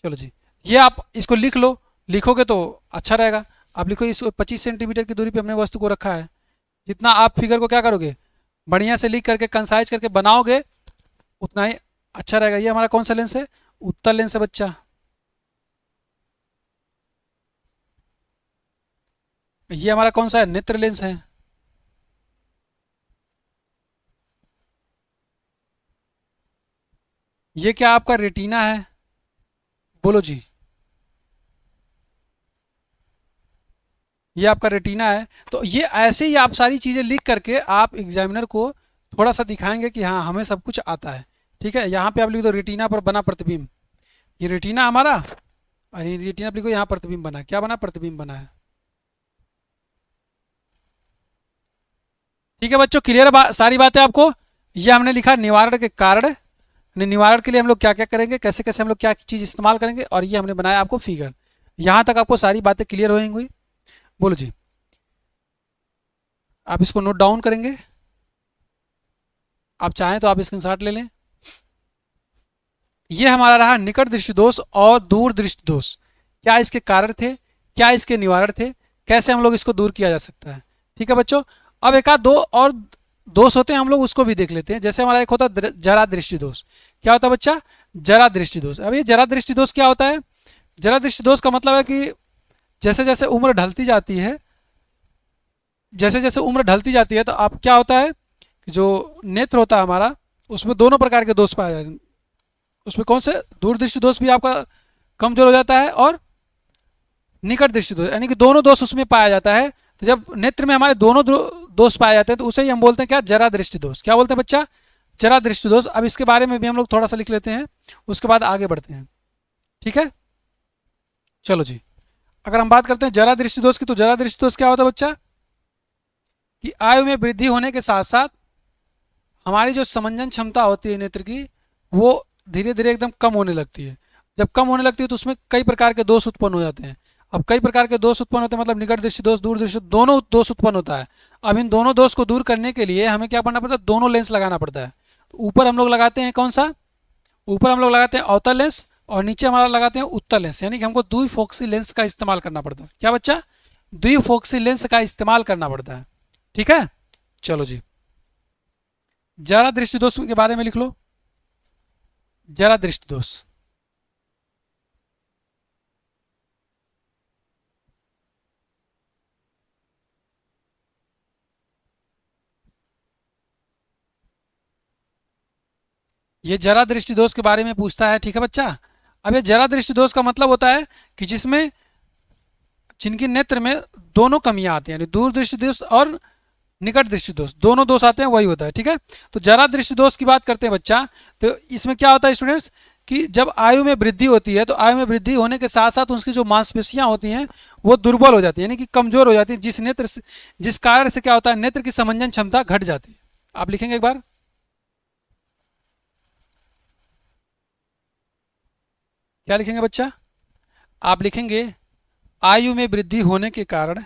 चलो जी, ये आप इसको लिख लो, लिखोगे तो अच्छा रहेगा। आप लिखो, इस 25 सेंटीमीटर की दूरी पे हमने वस्तु को रखा है। जितना आप फिगर को क्या करोगे, बढ़िया से लिख करके कंसाइज करके बनाओगे, उतना ही अच्छा रहेगा। ये हमारा कौन सा लेंस है, उत्तल लेंस है बच्चा। ये हमारा कौन सा है, नेत्र लेंस है। ये क्या आपका रेटिना है। बोलो जी, ये आपका रेटिना है। तो ये ऐसे ही आप सारी चीज़ें लिख करके आप एग्जामिनर को थोड़ा सा दिखाएंगे कि हाँ हमें सब कुछ आता है। ठीक है, यहाँ पे आप लिख दो रेटिना पर बना प्रतिबिंब, ये रेटिना हमारा, और ये रेटिना पर लिखो यहाँ प्रतिबिंब बना, क्या बना, प्रतिबिंब बना है। ठीक है बच्चों, क्लियर सारी बातें आपको। ये हमने लिखा निवारण के कारण, निवारण के लिए हम लोग क्या क्या करेंगे, कैसे कैसे हम लोग क्या चीज़ इस्तेमाल करेंगे, और ये हमने बनाया आपको फिगर। यहाँ तक आपको सारी बातें क्लियर होंगी। बोलो जी, आप इसको नोट डाउन करेंगे, आप चाहें तो आप स्क्रीनशॉट ले लें। ये हमारा रहा निकट दृष्टि दोष और दूर दृष्टि दोष, क्या इसके कारण थे, क्या इसके निवारण थे, कैसे हम लोग इसको दूर किया जा सकता है। ठीक है बच्चों, अब एक आध दो और दोष होते हैं, हम लोग उसको भी देख लेते हैं। जैसे हमारा एक होता है जरा दृष्टि दोष। क्या होता है बच्चा, जरा दृष्टि दोष। अब ये जरा दृष्टि दोष क्या होता है, जरा दृष्टि दोष का मतलब है कि जैसे जैसे उम्र ढलती जाती है, जैसे जैसे उम्र ढलती जाती है, तो आप क्या होता है कि जो नेत्र होता है हमारा, उसमें दोनों प्रकार के दोष पाए जाते हैं। उसमें कौन से, दूरदृष्टि दोष भी आपका कमजोर हो जाता है, और निकट दृष्टि दोष, यानी कि दोनों दोष उसमें पाया जाता है। तो जब नेत्र में हमारे दोनों दोष पाए जाते हैं, तो उसे ही हम बोलते हैं क्या, जरा दृष्टि दोष। क्या बोलते हैं बच्चा, जरा दृष्टि दोष। अब इसके बारे में भी हम लोग थोड़ा सा लिख लेते हैं, उसके बाद आगे बढ़ते हैं। ठीक है, चलो जी, अगर हम बात करते हैं जरा दृष्टि दोष की, तो जरा दृष्टि दोष क्या होता है बच्चा, कि आयु में वृद्धि होने के साथ साथ हमारी जो समंजन क्षमता होती है नेत्र की, वो धीरे धीरे एकदम कम होने लगती है। जब कम होने लगती है तो उसमें कई प्रकार के दोष उत्पन्न हो जाते हैं। अब कई प्रकार के दोष उत्पन्न होते हैं, मतलब निकट दृष्टि दोष, दूर दृष्टि, दोनों दोष उत्पन्न होता है। अब इन दोनों दोष को दूर करने के लिए हमें क्या करना पड़ता है, दोनों लेंस लगाना पड़ता है। तो ऊपर हम लोग लगाते हैं कौन सा, ऊपर हम लोग लगाते हैं अवतल लेंस और नीचे हमारा लगाते हैं उत्तल लेंस, यानी कि हमको द्विफोक्सी लेंस का इस्तेमाल करना पड़ता है। क्या बच्चा, द्विफोक्सी लेंस का इस्तेमाल करना पड़ता है। ठीक है, चलो जी, जरा दृष्टि दोष के बारे में लिख लो। जरा दृष्टि दोष, ये जरा दृष्टि दोष के बारे में पूछता है। ठीक है बच्चा, अब ये जरा दृष्टि दोष का मतलब होता है कि जिसमें जिनकी नेत्र में दोनों कमियां आती हैं, यानी दूर दृष्टि दोष और निकट दृष्टि दोष, दोनों दोष आते हैं, वही होता है। ठीक है, तो जरा दृष्टि दोष की बात करते हैं बच्चा, तो इसमें क्या होता है स्टूडेंट्स कि जब आयु में वृद्धि होती है तो आयु में वृद्धि होने के साथ साथ उसकी जो मांसपेशियां होती हैं वो दुर्बल हो जाती है, यानी कि कमजोर हो जाती है, जिस नेत्र से, जिस कारण से क्या होता है, नेत्र की समंजन क्षमता घट जाती है। आप लिखेंगे एक बार, क्या लिखेंगे बच्चा, आप लिखेंगे आयु में वृद्धि होने के कारण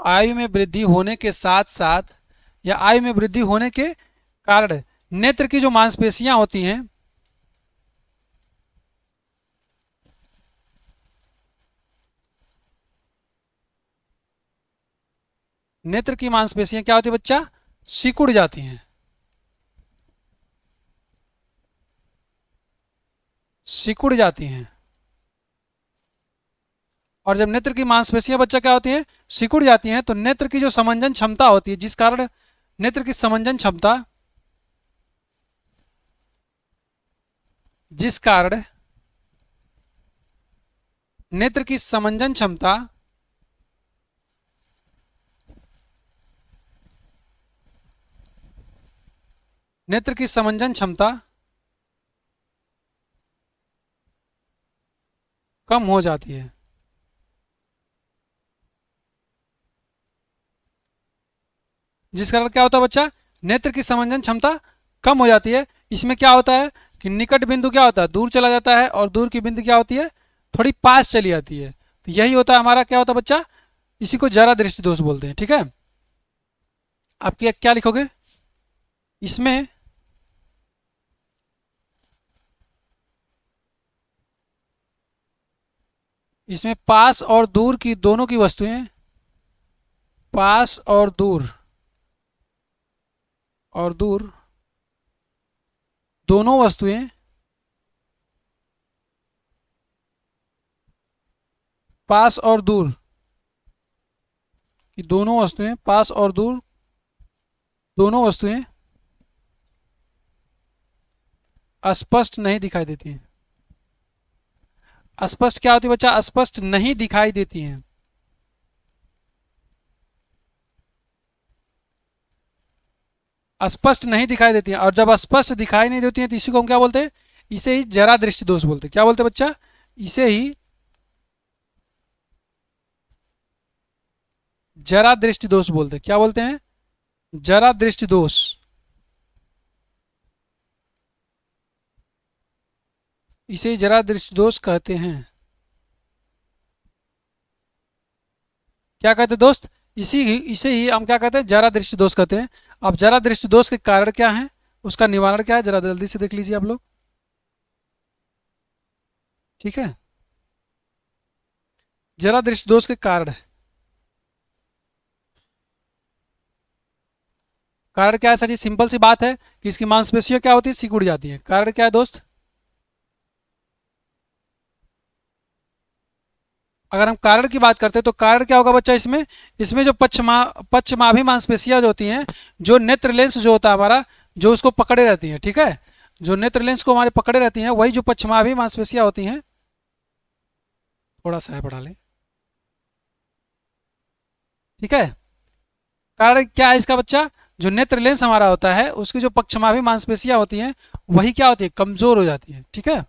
आयु में वृद्धि होने के साथ साथ या आयु में वृद्धि होने के कारण नेत्र की जो मांसपेशियां होती हैं, नेत्र की मांसपेशियां क्या होती है बच्चा, सिकुड़ जाती हैं, सिकुड़ जाती हैं। और जब नेत्र की मांसपेशियां बच्चा क्या होती है, सिकुड़ जाती हैं, तो नेत्र की जो समंजन क्षमता होती है, जिस कारण नेत्र की समंजन क्षमता, जिस कारण नेत्र की समंजन क्षमता नेत्र की समंजन क्षमता कम हो जाती है। जिस कारण क्या होता है बच्चा, नेत्र की समंजन क्षमता कम हो जाती है। इसमें क्या होता है कि निकट बिंदु क्या होता है, दूर चला जाता है, और दूर की बिंदु क्या होती है, थोड़ी पास चली जाती है। तो यही होता है हमारा क्या होता है बच्चा, इसी को जरा दृष्टि दोष बोलते हैं। ठीक है, आप क्या लिखोगे इसमें, इसमें पास और दूर की दोनों की वस्तुएं, पास और दूर दोनों वस्तुएं, पास और दूर की दोनों वस्तुएं, पास और दूर दोनों वस्तुएं स्पष्ट नहीं दिखाई देती हैं। स्पष्ट क्या होती है बच्चा, स्पष्ट नहीं दिखाई देती हैं। स्पष्ट नहीं दिखाई देती हैं, और जब स्पष्ट दिखाई नहीं देती हैं तो इसी को हम क्या बोलते हैं, इसे ही जरा दृष्टि दोष बोलते हैं। क्या बोलते हैं बच्चा, इसे ही जरा दृष्टि दोष बोलते हैं। क्या बोलते हैं, जरा दृष्टि दोष। इसे ही जरा दृष्टि दोष कहते हैं। क्या कहते हैं दोस्त, इसे ही हम क्या कहते हैं, जरा दृष्टि दोष कहते हैं। अब जरा दृष्टि दोष के कारण क्या है, उसका निवारण क्या है, जरा जल्दी से देख लीजिए आप लोग। ठीक है, जरा दृष्टि दोष के कारण, कारण क्या है सर, ये सिंपल सी बात है कि इसकी मांसपेशियां क्या होती है, सिकुड़ जाती है। कारण क्या है दोस्त, अगर हम कारण की बात करते हैं तो कारण क्या होगा बच्चा, इसमें इसमें जो पश्चमाभी मांसपेशियां जो होती हैं, जो नेत्र लेंस जो होता है हमारा, जो उसको पकड़े रहती हैं। ठीक है, जो नेत्र लेंस को हमारे पकड़े रहती हैं, वही जो पश्चमाभी मांसपेशियां होती हैं, थोड़ा सा है पढ़ा लें। ठीक है, कारण क्या है इसका बच्चा, जो नेत्र लेंस हमारा होता है उसकी जो पश्चमाभी मांसपेशियां होती हैं वही क्या होती है, कमजोर हो जाती है। ठीक है,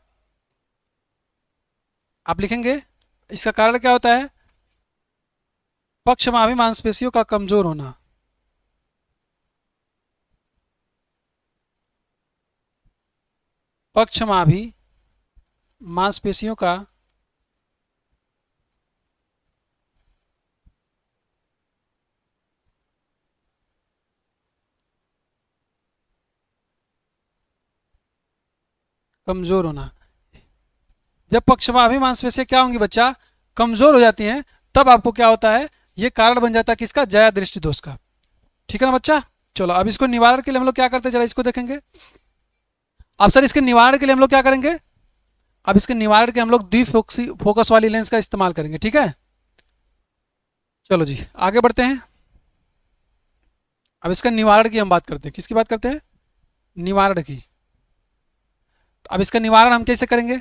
आप लिखेंगे इसका कारण क्या होता है? पक्षमाभी मांसपेशियों का कमजोर होना। पक्षमाभी मांसपेशियों का कमजोर होना। जब पक्षमाभी मांसपेशियां क्या होंगी बच्चा? कमजोर हो जाती हैं, तब आपको क्या होता है? ये कारण बन जाता है किसका? जया दृष्टि दोष का। ठीक है ना बच्चा? चलो अब इसको निवारण के लिए हम लोग क्या करते हैं, जरा इसको देखेंगे। अब सर इसके निवारण के लिए हम लोग क्या करेंगे? अब इसके निवारण के हम लोग द्विफोक्सी फोकस वाली लेंस का इस्तेमाल करेंगे। ठीक है, चलो जी आगे बढ़ते हैं। अब इसका निवारण की हम बात करते हैं। किसकी बात करते हैं? निवारण की। तो अब इसका निवारण हम कैसे करेंगे?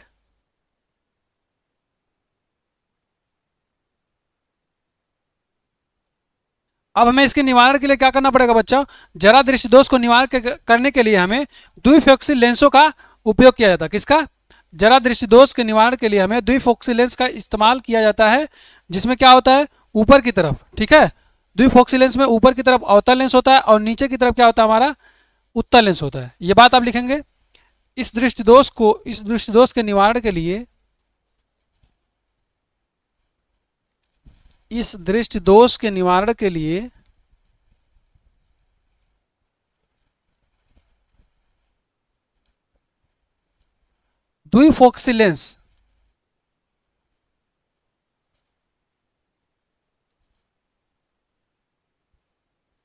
अब हमें इसके निवारण के लिए क्या करना पड़ेगा बच्चा? जरा दृष्टि दोष को निवारण करने के लिए हमें द्विफोक्सी लेंसों का उपयोग किया जाता है। किसका? जरा दृष्टि दोष के निवारण के लिए हमें द्विफोक्सी लेंस का इस्तेमाल किया जाता है, जिसमें क्या होता है? ऊपर की तरफ। ठीक है, द्विफोक्सी लेंस में ऊपर की तरफ अवतल लेंस होता है और नीचे की तरफ क्या होता है हमारा? उत्तल लेंस होता है। ये बात आप लिखेंगे। इस दृष्टि दोष के निवारण के लिए, इस दृष्टि दोष के निवारण के लिए द्विफोक्सी लेंस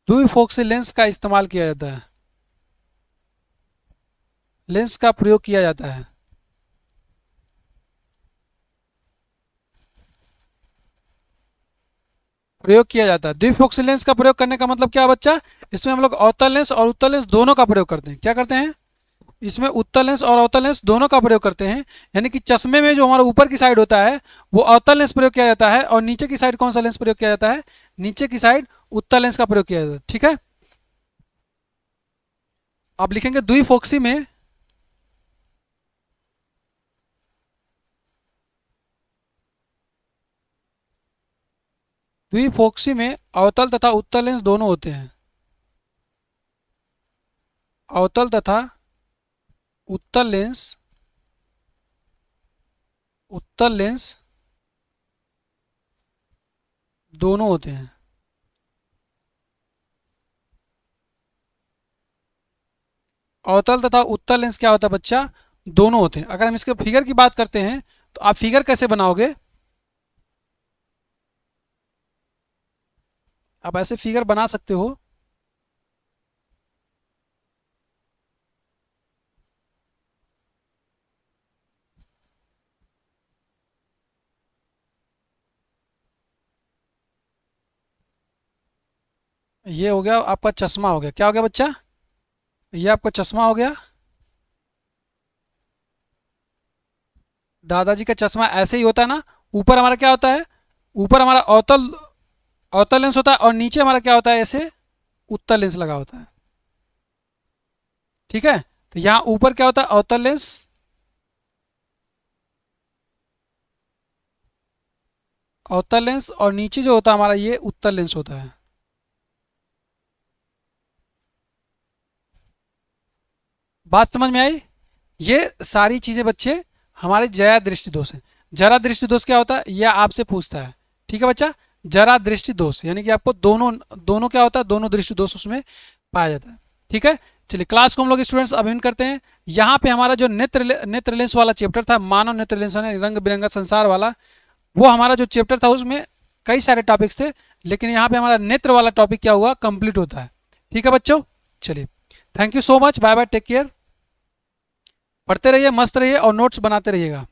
द्विफोक्सी लेंस का इस्तेमाल किया जाता है, लेंस का प्रयोग किया जाता है। प्रयोग किया जाता है। द्विफोक्सी लेंस का प्रयोग करने का मतलब क्या है बच्चा? इसमें हम लोग अवतल लेंस और उत्तल लेंस दोनों का प्रयोग करते हैं। क्या करते हैं? इसमें उत्तल लेंस और अवतल लेंस दोनों का प्रयोग करते हैं। यानी कि चश्मे में जो हमारा ऊपर की साइड होता है वो अवतल लेंस प्रयोग किया जाता है, और नीचे की साइड कौन सा लेंस प्रयोग किया जाता है? नीचे की साइड उत्तल लेंस का प्रयोग किया जाता है। ठीक है, आप लिखेंगे द्विफोक्सी में द्विफोक्सी में अवतल तथा उत्तल लेंस दोनों होते हैं। अवतल तथा उत्तल लेंस दोनों होते हैं। अवतल तथा उत्तल लेंस क्या होता है बच्चा? दोनों होते हैं। अगर हम इसके फिगर की बात करते हैं तो आप फिगर कैसे बनाओगे? आप ऐसे फिगर बना सकते हो। ये हो गया आपका चश्मा, हो गया क्या हो गया बच्चा? ये आपका चश्मा हो गया। दादाजी का चश्मा ऐसे ही होता है ना। ऊपर हमारा क्या होता है? ऊपर हमारा अवतल अवतल लेंस होता है, और नीचे हमारा क्या होता है? ऐसे उत्तल लेंस लगा होता है। ठीक है, तो यहाँ ऊपर क्या होता है? अवतल लेंस, अवतल लेंस, और नीचे जो होता है हमारा ये उत्तल लेंस होता है। बात समझ में आई? ये सारी चीजें बच्चे हमारे जया दृष्टि दोष है। जरा दृष्टि दोष क्या होता है यह आपसे पूछता है। ठीक है बच्चा, जरा दृष्टि दोष यानी कि आपको दोनों दोनों क्या होता है? दोनों दृष्टि दोष उसमें पाया जाता है। ठीक है, चलिए क्लास को हम लोग स्टूडेंट्स अभिन्न करते हैं। यहाँ पे हमारा जो नेत्र लेंस वाला चैप्टर था, मानव नेत्र लेंस रंग बिरंगा संसार वाला, वो हमारा जो चैप्टर था उसमें कई सारे टॉपिक्स थे, लेकिन यहाँ पे हमारा नेत्र वाला टॉपिक क्या हुआ? कंप्लीट होता है। ठीक है बच्चों, चलिए thank you so much, bye bye, take care. पढ़ते रहिए, मस्त रहिए और नोट्स बनाते रहिएगा।